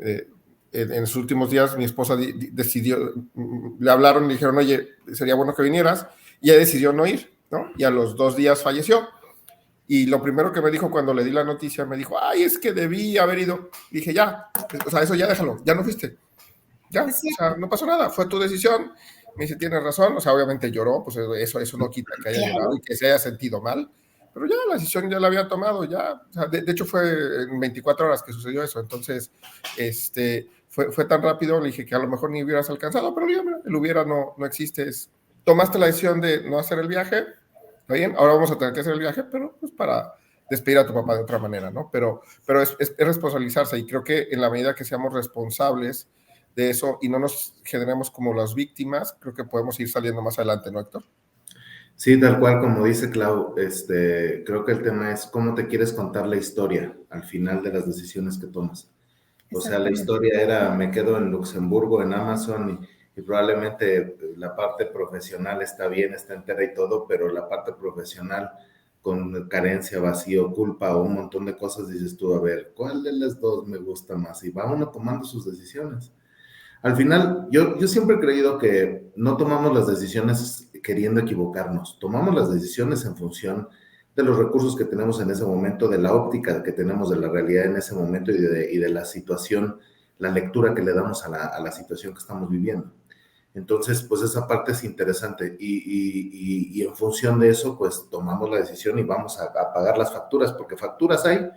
en sus últimos días mi esposa decidió, le hablaron y le dijeron, oye, sería bueno que vinieras, y ella decidió no ir, ¿no? Y a los 2 días falleció. Y lo primero que me dijo cuando le di la noticia, me dijo, ay, es que debí haber ido. Y dije, ya, o sea, eso ya déjalo, ya no fuiste. Ya, o sea, no pasó nada, fue tu decisión. Me dice, tienes razón, o sea, obviamente lloró, pues eso no quita que haya llorado y que se haya sentido mal, pero ya la decisión ya la había tomado, ya, o sea, de hecho fue en 24 horas que sucedió eso, entonces, fue tan rápido, le dije que a lo mejor ni hubieras alcanzado, pero ya, el hubiera no existe, tomaste la decisión de no hacer el viaje, está bien, ahora vamos a tener que hacer el viaje, pero pues para despedir a tu papá de otra manera, ¿no? Pero es responsabilizarse, y creo que en la medida que seamos responsables de eso y no nos generemos como las víctimas, creo que podemos ir saliendo más adelante, ¿no, Héctor? Sí, tal cual como dice Clau, creo que el tema es cómo te quieres contar la historia al final de las decisiones que tomas. O sea, la historia era, me quedo en Luxemburgo, en Amazon, y probablemente la parte profesional está bien, está entera y todo, pero la parte profesional con carencia, vacío, culpa o un montón de cosas, dices tú, a ver, ¿cuál de las dos me gusta más? Y va uno tomando sus decisiones. Al final, yo siempre he creído que no tomamos las decisiones queriendo equivocarnos, tomamos las decisiones en función de los recursos que tenemos en ese momento, de la óptica que tenemos de la realidad en ese momento y de la situación, la lectura que le damos a la situación que estamos viviendo. Entonces, pues esa parte es interesante y en función de eso, pues tomamos la decisión y vamos a pagar las facturas, porque facturas hay,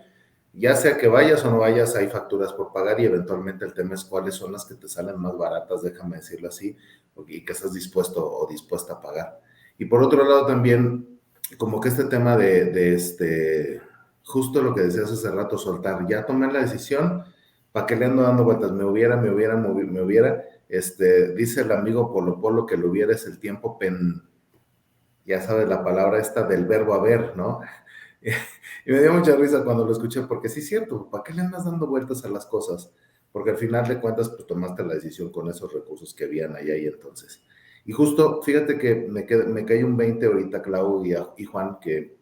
ya sea que vayas o no vayas, hay facturas por pagar y eventualmente el tema es cuáles son las que te salen más baratas, déjame decirlo así, y que estás dispuesto o dispuesta a pagar. Y por otro lado también, como que este tema justo lo que decías hace rato, soltar, ya tomé la decisión, ¿para qué le ando dando vueltas? Me hubiera, dice el amigo Polo Polo que lo hubiera es el tiempo ya sabes la palabra esta del verbo haber, ¿no? Y me dio mucha risa cuando lo escuché, porque sí es cierto, ¿para qué le andas dando vueltas a las cosas? Porque al final de cuentas, pues tomaste la decisión con esos recursos que habían allá y entonces. Y justo, fíjate que me cae un 20 ahorita, Clau y Juan, que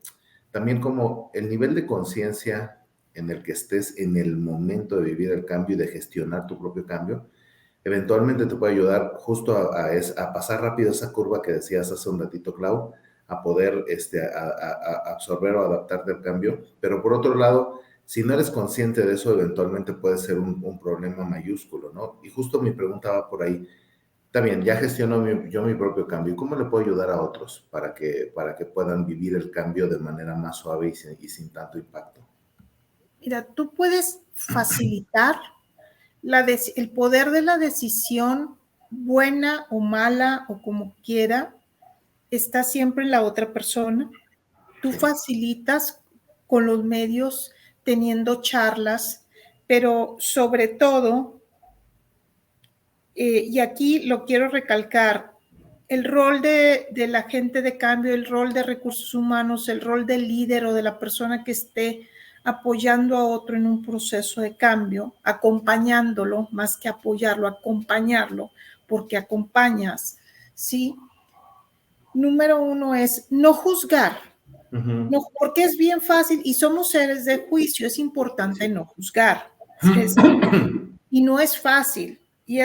también como el nivel de conciencia en el que estés en el momento de vivir el cambio y de gestionar tu propio cambio, eventualmente te puede ayudar justo a pasar rápido esa curva que decías hace un ratito, Clau, a poder a absorber o adaptarte al cambio. Pero por otro lado, si no eres consciente de eso, eventualmente puede ser un problema mayúsculo, ¿no? Y justo mi pregunta va por ahí. También, ya gestiono yo mi propio cambio. ¿Cómo le puedo ayudar a otros para que puedan vivir el cambio de manera más suave y sin tanto impacto? Mira, tú puedes facilitar el poder de la decisión, buena o mala o como quiera, está siempre en la otra persona. Tú facilitas con los medios, teniendo charlas, pero sobre todo, y aquí lo quiero recalcar, el rol de la gente de cambio, el rol de recursos humanos, el rol del líder o de la persona que esté apoyando a otro en un proceso de cambio, acompañándolo, más que apoyarlo, acompañarlo, porque acompañas, ¿sí? Número uno es no juzgar, no, porque es bien fácil y somos seres de juicio, es importante no juzgar. Y no es fácil, y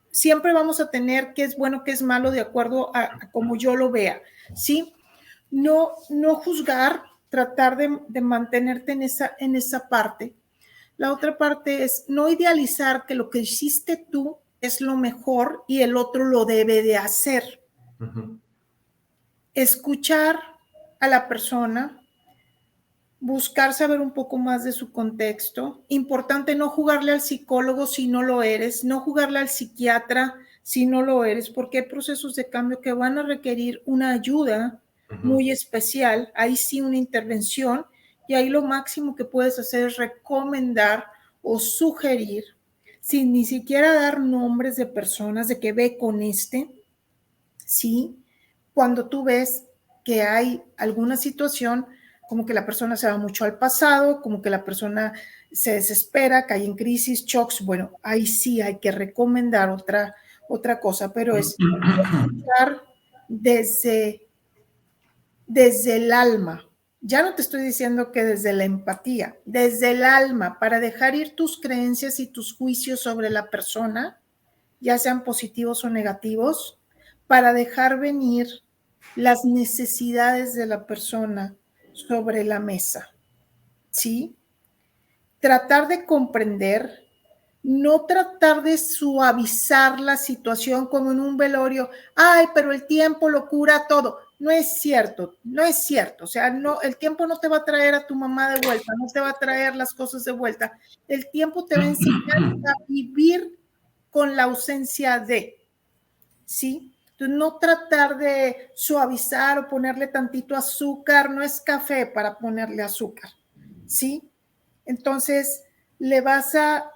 siempre vamos a tener qué es bueno, qué es malo, de acuerdo a como yo lo vea, ¿sí? No juzgar, tratar de mantenerte en esa parte. La otra parte es no idealizar que lo que hiciste tú es lo mejor y el otro lo debe de hacer. Escuchar a la persona, buscar saber un poco más de su contexto. Importante no jugarle al psicólogo si no lo eres, no jugarle al psiquiatra si no lo eres, porque hay procesos de cambio que van a requerir una ayuda muy especial, ahí sí una intervención, y ahí lo máximo que puedes hacer es recomendar o sugerir, sin ni siquiera dar nombres de personas, de que ve con ¿sí? Cuando tú ves que hay alguna situación, como que la persona se va mucho al pasado, como que la persona se desespera, cae en crisis, shocks, bueno, ahí sí hay que recomendar otra cosa, pero es escuchar desde el alma. Ya no te estoy diciendo que desde la empatía, desde el alma, para dejar ir tus creencias y tus juicios sobre la persona, ya sean positivos o negativos, para dejar venir las necesidades de la persona sobre la mesa, ¿sí? Tratar de comprender, no tratar de suavizar la situación como en un velorio, ay, pero el tiempo lo cura todo. No es cierto, no es cierto. O sea, no, el tiempo no te va a traer a tu mamá de vuelta, no te va a traer las cosas de vuelta. El tiempo te va a enseñar a vivir con la ausencia de, ¿sí? Entonces, no tratar de suavizar o ponerle tantito azúcar, no es café para ponerle azúcar, ¿sí? Entonces, lo vas a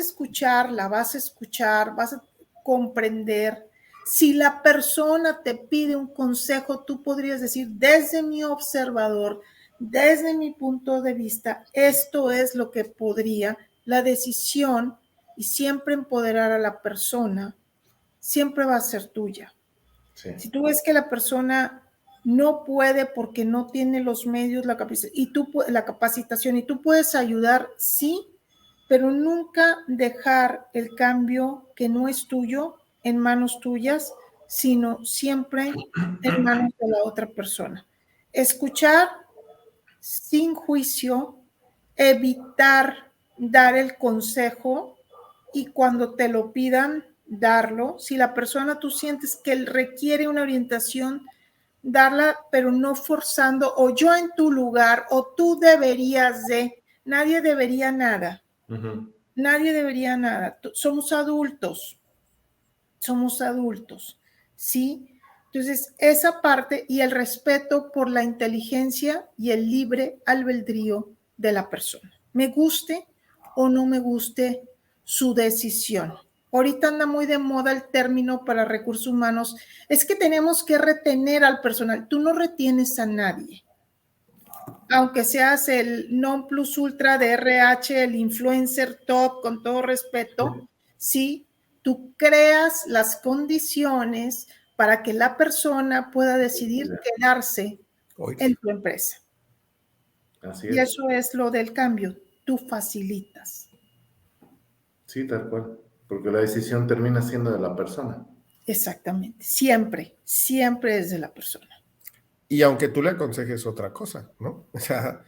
escuchar, la vas a escuchar, vas a comprender. Si la persona te pide un consejo, tú podrías decir, desde mi observador, Desde mi punto de vista, esto es lo que podría, la decisión y siempre empoderar a la persona, siempre va a ser tuya. Sí. Si tú ves que la persona no puede porque no tiene los medios, la capacitación, y tú puedes ayudar, sí, pero nunca dejar el cambio que no es tuyo en manos tuyas, sino siempre en manos de la otra persona. Escuchar sin juicio, evitar dar el consejo y cuando te lo pidan, darlo. Si la persona tú sientes que él requiere una orientación, darla, pero no forzando, o yo en tu lugar, o tú deberías de, nadie debería nada. Nadie debería nada. Somos adultos, ¿sí? Entonces, esa parte y el respeto por la inteligencia y el libre albedrío de la persona. Me guste o no me guste su decisión. Ahorita anda muy de moda el término para recursos humanos. Es que tenemos que retener al personal. Tú no retienes a nadie. Aunque seas el non plus ultra de RH, el influencer top, con todo respeto, sí, tú creas las condiciones para que la persona pueda decidir quedarse en tu empresa. Así Y es. eso es lo del cambio, tú facilitas. Sí, tal cual, porque la decisión termina siendo de la persona. Exactamente, siempre, siempre es de la persona. Y aunque tú le aconsejes otra cosa, ¿no? O sea,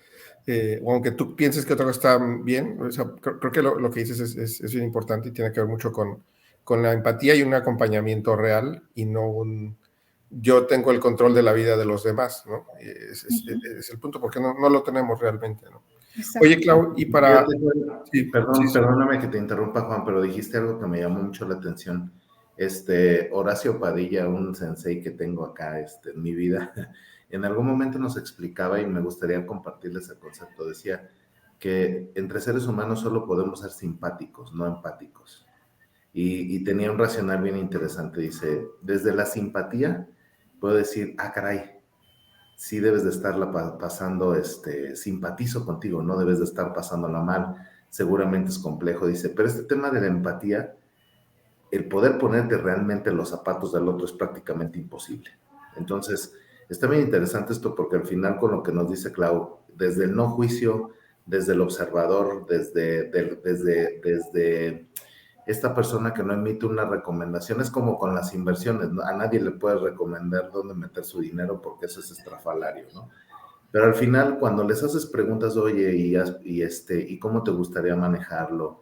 o aunque tú pienses que otra cosa está bien, o sea, creo que lo que dices es bien importante y tiene que ver mucho con la empatía y un acompañamiento real y no un yo tengo el control de la vida de los demás, ¿no? Es el punto, porque no lo tenemos realmente, ¿no? Oye, Clau, y para... Sí, Perdóname que te interrumpa, Juan, pero dijiste algo que me llamó mucho la atención. Horacio Padilla, un sensei que tengo acá en mi vida, en algún momento nos explicaba y me gustaría compartirles el concepto. Decía que entre seres humanos solo podemos ser simpáticos, no empáticos. Y tenía un racional bien interesante. Dice, desde la simpatía puedo decir, caray, sí debes de estarla pasando, simpatizo contigo, no debes de estar pasándola mal, seguramente es complejo, dice, pero este tema de la empatía, el poder ponerte realmente en los zapatos del otro es prácticamente imposible. Entonces, está bien interesante esto porque al final con lo que nos dice Clau, desde el no juicio, desde el observador, desde esta persona que no emite una recomendación, es como con las inversiones, ¿no? A nadie le puedes recomendar dónde meter su dinero porque eso es estrafalario, ¿no? Pero al final, cuando les haces preguntas, oye, ¿y cómo te gustaría manejarlo?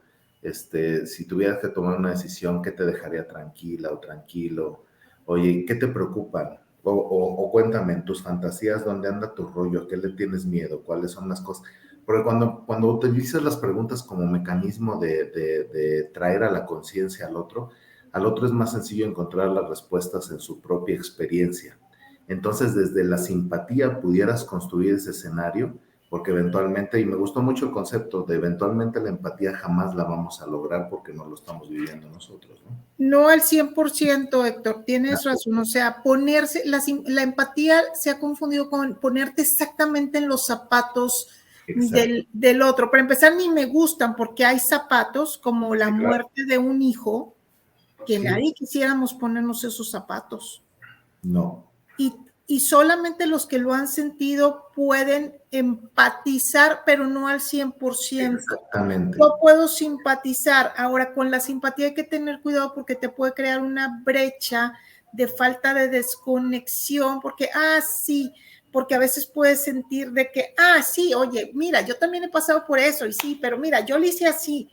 Si tuvieras que tomar una decisión, ¿qué te dejaría tranquila o tranquilo? Oye, ¿qué te preocupan? O cuéntame, en tus fantasías, ¿dónde anda tu rollo? ¿A qué le tienes miedo? ¿Cuáles son las cosas? Porque cuando utilizas las preguntas como mecanismo de traer a la conciencia al otro es más sencillo encontrar las respuestas en su propia experiencia. Entonces, desde la simpatía pudieras construir ese escenario, porque eventualmente, y me gustó mucho el concepto de eventualmente la empatía jamás la vamos a lograr porque no lo estamos viviendo nosotros, ¿no? No al 100%, Héctor, tienes razón. O sea, ponerse, la empatía se ha confundido con ponerte exactamente en los zapatos del otro. Para empezar, ni me gustan porque hay zapatos como la muerte de un hijo que nadie quisiéramos ponernos esos zapatos. No. Y solamente los que lo han sentido pueden empatizar, pero no al 100%. Exactamente. Yo puedo simpatizar. Ahora, con la simpatía hay que tener cuidado porque te puede crear una brecha de falta de desconexión, porque, sí, porque a veces puedes sentir de que, sí, oye, mira, yo también he pasado por eso, y sí, pero mira, yo lo hice así.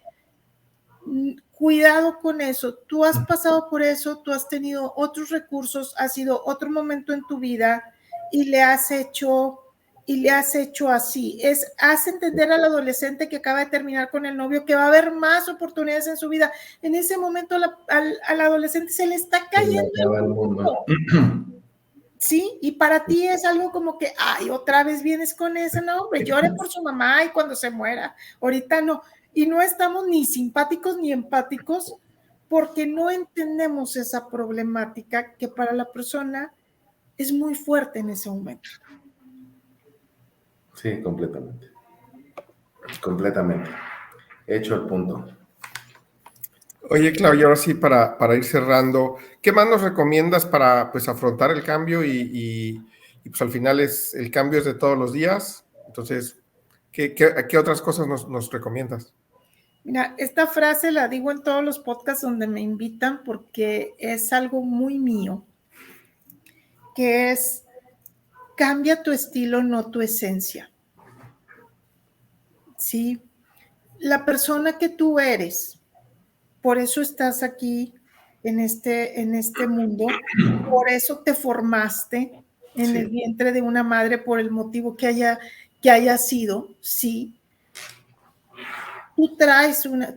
Cuidado con eso. Tú has pasado por eso, tú has tenido otros recursos, ha sido otro momento en tu vida y le has hecho así. Haz entender al adolescente que acaba de terminar con el novio que va a haber más oportunidades en su vida. En ese momento al adolescente se le está cayendo el mundo. Sí, y para ti es algo como que, otra vez vienes con eso, no, hombre, llore por su mamá y cuando se muera. Ahorita no. Y no estamos ni simpáticos ni empáticos porque no entendemos esa problemática que para la persona es muy fuerte en ese momento. Sí, completamente. Completamente. Hecho el punto. Oye, Claudia, ahora sí, para ir cerrando, ¿qué más nos recomiendas para pues afrontar el cambio y, pues al final el cambio es de todos los días? Entonces, ¿qué otras cosas nos recomiendas? Mira, esta frase la digo en todos los podcasts donde me invitan porque es algo muy mío, que es cambia tu estilo, no tu esencia. ¿Sí? La persona que tú eres, por eso estás aquí en este mundo, por eso te formaste en el vientre de una madre por el motivo que haya sido, sí.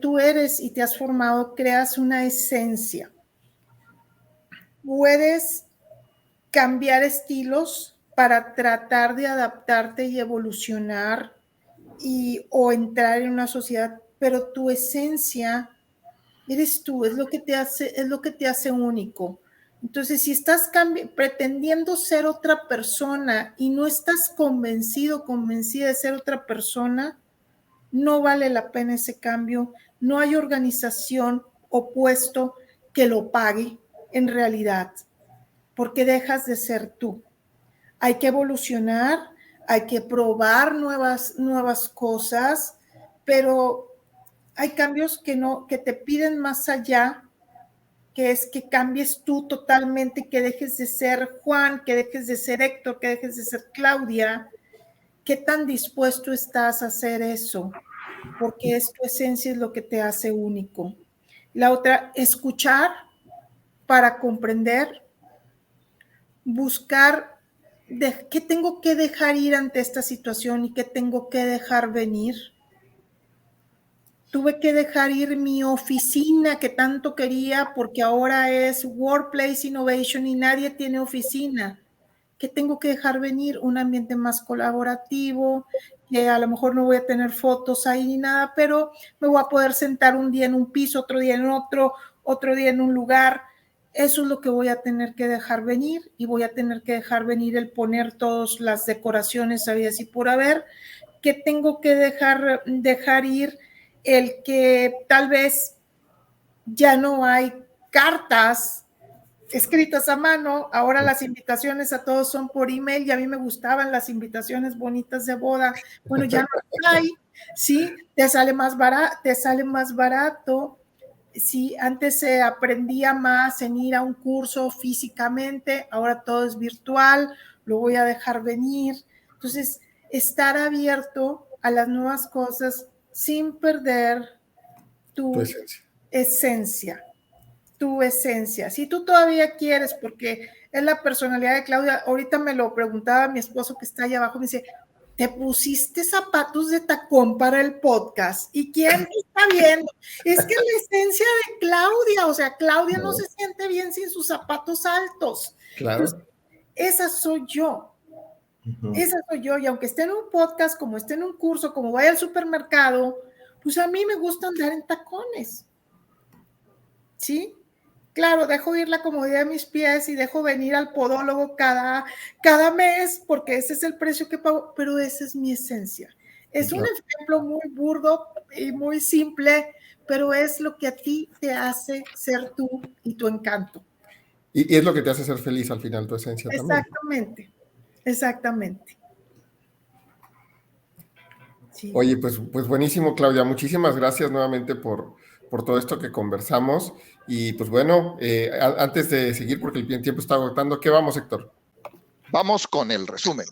Tú eres y te has formado, creas una esencia. Puedes cambiar estilos para tratar de adaptarte y evolucionar o entrar en una sociedad, pero tu esencia eres tú, es lo que te hace único. Entonces, si estás pretendiendo ser otra persona y no estás convencida de ser otra persona, no vale la pena ese cambio. No hay organización o puesto que lo pague en realidad, porque dejas de ser tú. Hay que evolucionar, hay que probar nuevas cosas, pero hay cambios que te piden más allá, que es que cambies tú totalmente, que dejes de ser Juan, que dejes de ser Héctor, que dejes de ser Claudia. ¿Qué tan dispuesto estás a hacer eso? Porque es tu esencia, es lo que te hace único. La otra, escuchar para comprender, buscar qué tengo que dejar ir ante esta situación y qué tengo que dejar venir. Tuve que dejar ir mi oficina que tanto quería porque ahora es Workplace Innovation y nadie tiene oficina. ¿Qué tengo que dejar venir? Un ambiente más colaborativo, que a lo mejor no voy a tener fotos ahí ni nada, pero me voy a poder sentar un día en un piso, otro día en otro día en un lugar. Eso es lo que voy a tener que dejar venir y voy a tener que dejar venir el poner todas las decoraciones habidas y por haber. ¿Qué tengo que dejar ir? El que tal vez ya no hay cartas escritas a mano, ahora las invitaciones a todos son por email y a mí me gustaban las invitaciones bonitas de boda. Bueno, ya no hay, ¿sí? Te sale más barato. Sí, antes se aprendía más en ir a un curso físicamente, ahora todo es virtual, lo voy a dejar venir. Entonces, estar abierto a las nuevas cosas sin perder tu esencia. Tu esencia. Si tú todavía quieres, porque es la personalidad de Claudia, ahorita me lo preguntaba mi esposo que está allá abajo, me dice, ¿te pusiste zapatos de tacón para el podcast? ¿Y quién te está viendo? Es que la esencia de Claudia, o sea, Claudia no se siente bien sin sus zapatos altos. Claro. Entonces, esa soy yo. Esa soy yo, y aunque esté en un podcast, como esté en un curso, como vaya al supermercado, pues a mí me gusta andar en tacones. ¿Sí? Claro, dejo ir la comodidad de mis pies y dejo venir al podólogo cada mes porque ese es el precio que pago, pero esa es mi esencia. Es un ejemplo muy burdo y muy simple, pero es lo que a ti te hace ser tú y tu encanto. Y es lo que te hace ser feliz al final, tu esencia también. Exactamente. Sí. Oye, pues buenísimo, Claudia. Muchísimas gracias nuevamente por todo esto que conversamos. Y pues bueno, antes de seguir, porque el tiempo está agotando, ¿qué vamos, Héctor? Vamos con el resumen.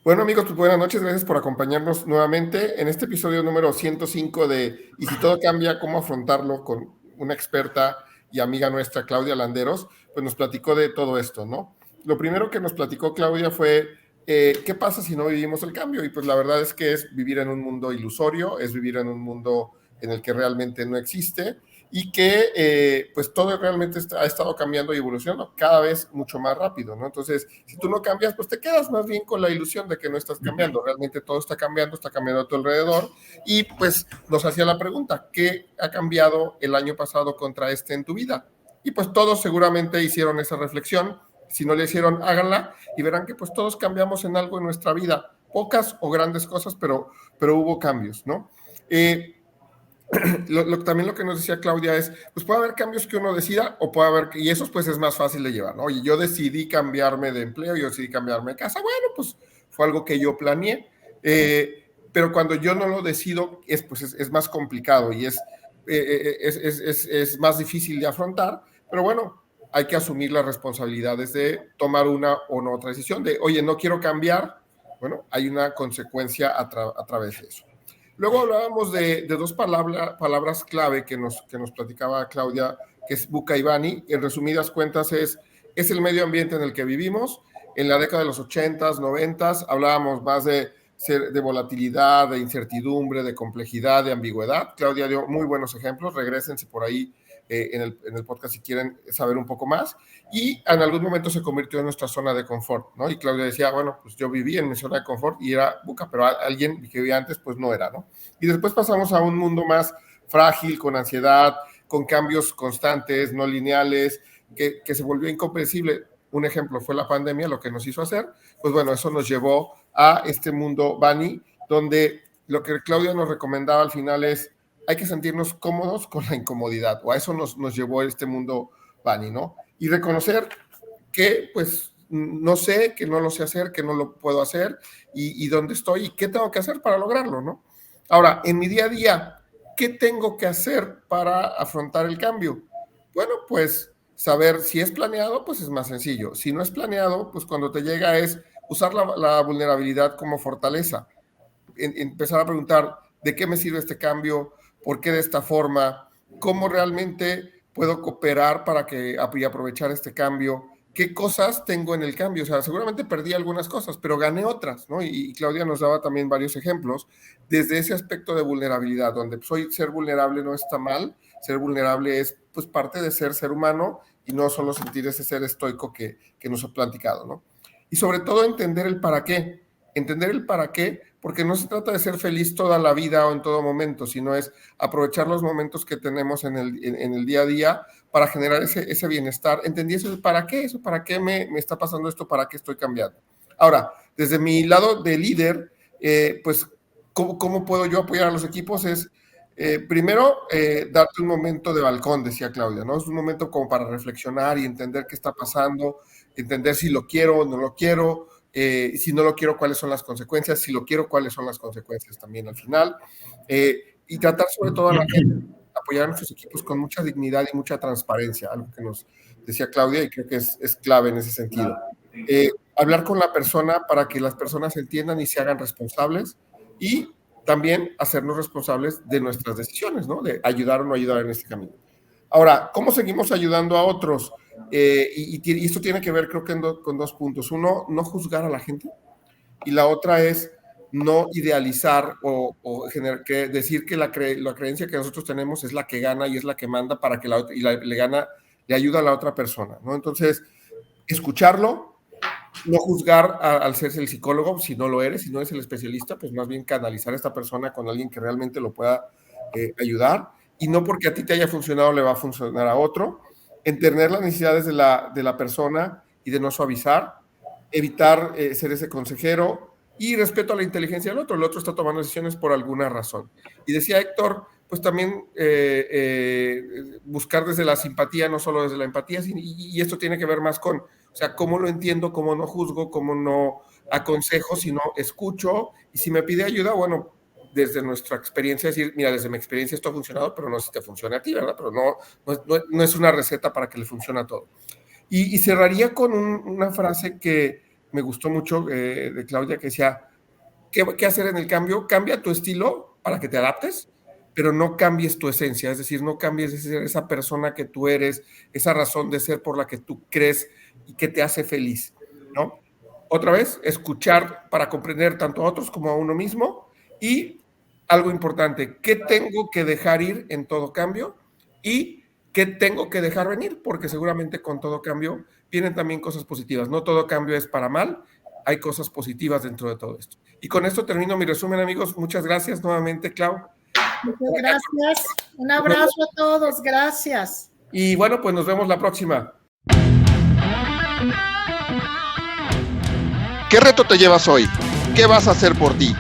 Bueno, amigos, pues buenas noches. Gracias por acompañarnos nuevamente en este episodio número 105 de ¿Y si todo cambia? ¿Cómo afrontarlo? Con una experta y amiga nuestra, Claudia Landeros, pues nos platicó de todo esto, ¿no? Lo primero que nos platicó Claudia fue ¿qué pasa si no vivimos el cambio? Y pues la verdad es que es vivir en un mundo ilusorio, es vivir en un mundo en el que realmente no existe y que pues todo realmente ha estado cambiando y evolucionando cada vez mucho más rápido, ¿no? Entonces, si tú no cambias, pues te quedas más bien con la ilusión de que no estás cambiando. Realmente todo está cambiando a tu alrededor. Y pues nos hacía la pregunta, ¿qué ha cambiado el año pasado contra este en tu vida? Y pues todos seguramente hicieron esa reflexión si no le hicieron, háganla y verán que pues todos cambiamos en algo en nuestra vida, pocas o grandes cosas, pero hubo cambios, ¿no? También lo que nos decía Claudia es, pues puede haber cambios que uno decida o puede haber, y esos pues es más fácil de llevar, ¿no? Oye, yo decidí cambiarme de empleo, yo decidí cambiarme de casa, bueno, pues fue algo que yo planeé, pero cuando yo no lo decido, es más complicado y es más difícil de afrontar, pero bueno, hay que asumir las responsabilidades de tomar una o no otra decisión, de, oye, no quiero cambiar, bueno, hay una consecuencia a través de eso. Luego hablábamos de dos palabras clave que nos platicaba Claudia, que es VUCA y BANI. En resumidas cuentas es el medio ambiente en el que vivimos. En la década de los 80s, 90s, hablábamos más de volatilidad, de incertidumbre, de complejidad, de ambigüedad. Claudia dio muy buenos ejemplos. Regrésense por ahí en el podcast si quieren saber un poco más. Y en algún momento se convirtió en nuestra zona de confort, ¿no? Y Claudia decía, bueno, pues yo viví en mi zona de confort y era VUCA, pero alguien que vivía antes, pues no era, ¿no? Y después pasamos a un mundo más frágil, con ansiedad, con cambios constantes, no lineales, que se volvió incomprensible. Un ejemplo fue la pandemia, lo que nos hizo hacer. Pues bueno, eso nos llevó a este mundo BANI, donde lo que Claudia nos recomendaba al final es, hay que sentirnos cómodos con la incomodidad, o a eso nos llevó este mundo BANI, ¿no? Y reconocer que, pues, no sé, que no lo sé hacer, que no lo puedo hacer, y dónde estoy, y qué tengo que hacer para lograrlo, ¿no? Ahora, en mi día a día, ¿qué tengo que hacer para afrontar el cambio? Bueno, pues, saber si es planeado, pues es más sencillo. Si no es planeado, pues cuando te llega es usar la vulnerabilidad como fortaleza. Empezar a preguntar, ¿de qué me sirve este cambio? ¿Por qué de esta forma? ¿Cómo realmente puedo cooperar para y aprovechar este cambio? ¿Qué cosas tengo en el cambio? O sea, seguramente perdí algunas cosas, pero gané otras, ¿no? Y Claudia nos daba también varios ejemplos desde ese aspecto de vulnerabilidad, donde ser vulnerable no está mal, ser vulnerable es pues parte de ser humano y no solo sentir ese ser estoico que nos ha platicado, ¿no? Y sobre todo entender el para qué, porque no se trata de ser feliz toda la vida o en todo momento, sino es aprovechar los momentos que tenemos en el día a día para generar ese bienestar. Entendí eso, ¿para qué? ¿Para qué me está pasando esto? ¿Para qué estoy cambiando? Ahora, desde mi lado de líder, pues, ¿cómo puedo yo apoyar a los equipos? Es, primero, darte un momento de balcón, decía Claudia, ¿no? Es un momento como para reflexionar y entender qué está pasando, entender si lo quiero o no lo quiero, si no lo quiero, cuáles son las consecuencias, si lo quiero, cuáles son las consecuencias también al final, y tratar sobre todo a la gente, apoyar a nuestros equipos con mucha dignidad y mucha transparencia, algo que nos decía Claudia y creo que es clave en ese sentido. Hablar con la persona para que las personas entiendan y se hagan responsables y también hacernos responsables de nuestras decisiones, ¿no? De ayudar o no ayudar en este camino. Ahora, ¿cómo seguimos ayudando a otros? Y esto tiene que ver, creo que con dos puntos. Uno, no juzgar a la gente. Y la otra es no idealizar o decir que la creencia que nosotros tenemos es la que gana y es la que manda para que le ayuda a la otra persona, ¿no? Entonces, escucharlo, no juzgar al ser el psicólogo si no lo eres, si no eres el especialista, pues más bien canalizar a esta persona con alguien que realmente lo pueda ayudar. Y no porque a ti te haya funcionado le va a funcionar a otro. Entender las necesidades de la persona y de no suavizar, evitar ser ese consejero y respeto a la inteligencia del otro. El otro está tomando decisiones por alguna razón. Y decía Héctor, pues también buscar desde la simpatía, no solo desde la empatía, y esto tiene que ver más con, o sea, cómo lo entiendo, cómo no juzgo, cómo no aconsejo, sino escucho, y si me pide ayuda, bueno, desde nuestra experiencia, decir, mira, desde mi experiencia esto ha funcionado, pero no sé si te funciona a ti, ¿verdad? Pero no es una receta para que le funcione a todo. Y cerraría con una frase que me gustó mucho de Claudia, que decía, ¿qué hacer en el cambio? Cambia tu estilo para que te adaptes, pero no cambies tu esencia, es decir, no cambies de ser esa persona que tú eres, esa razón de ser por la que tú crees y que te hace feliz, ¿no? Otra vez, escuchar para comprender tanto a otros como a uno mismo y algo importante, ¿qué tengo que dejar ir en todo cambio? Y ¿qué tengo que dejar venir? Porque seguramente con todo cambio vienen también cosas positivas. No todo cambio es para mal, hay cosas positivas dentro de todo esto. Y con esto termino mi resumen, amigos. Muchas gracias nuevamente, Clau. Muchas gracias. Un abrazo a todos. Gracias. Y bueno, pues nos vemos la próxima. ¿Qué reto te llevas hoy? ¿Qué vas a hacer por ti?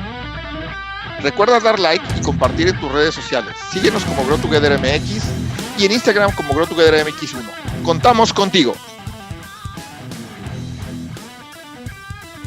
Recuerda dar like y compartir en tus redes sociales. Síguenos como Grow Together MX y en Instagram como Grow Together MX1. Contamos contigo.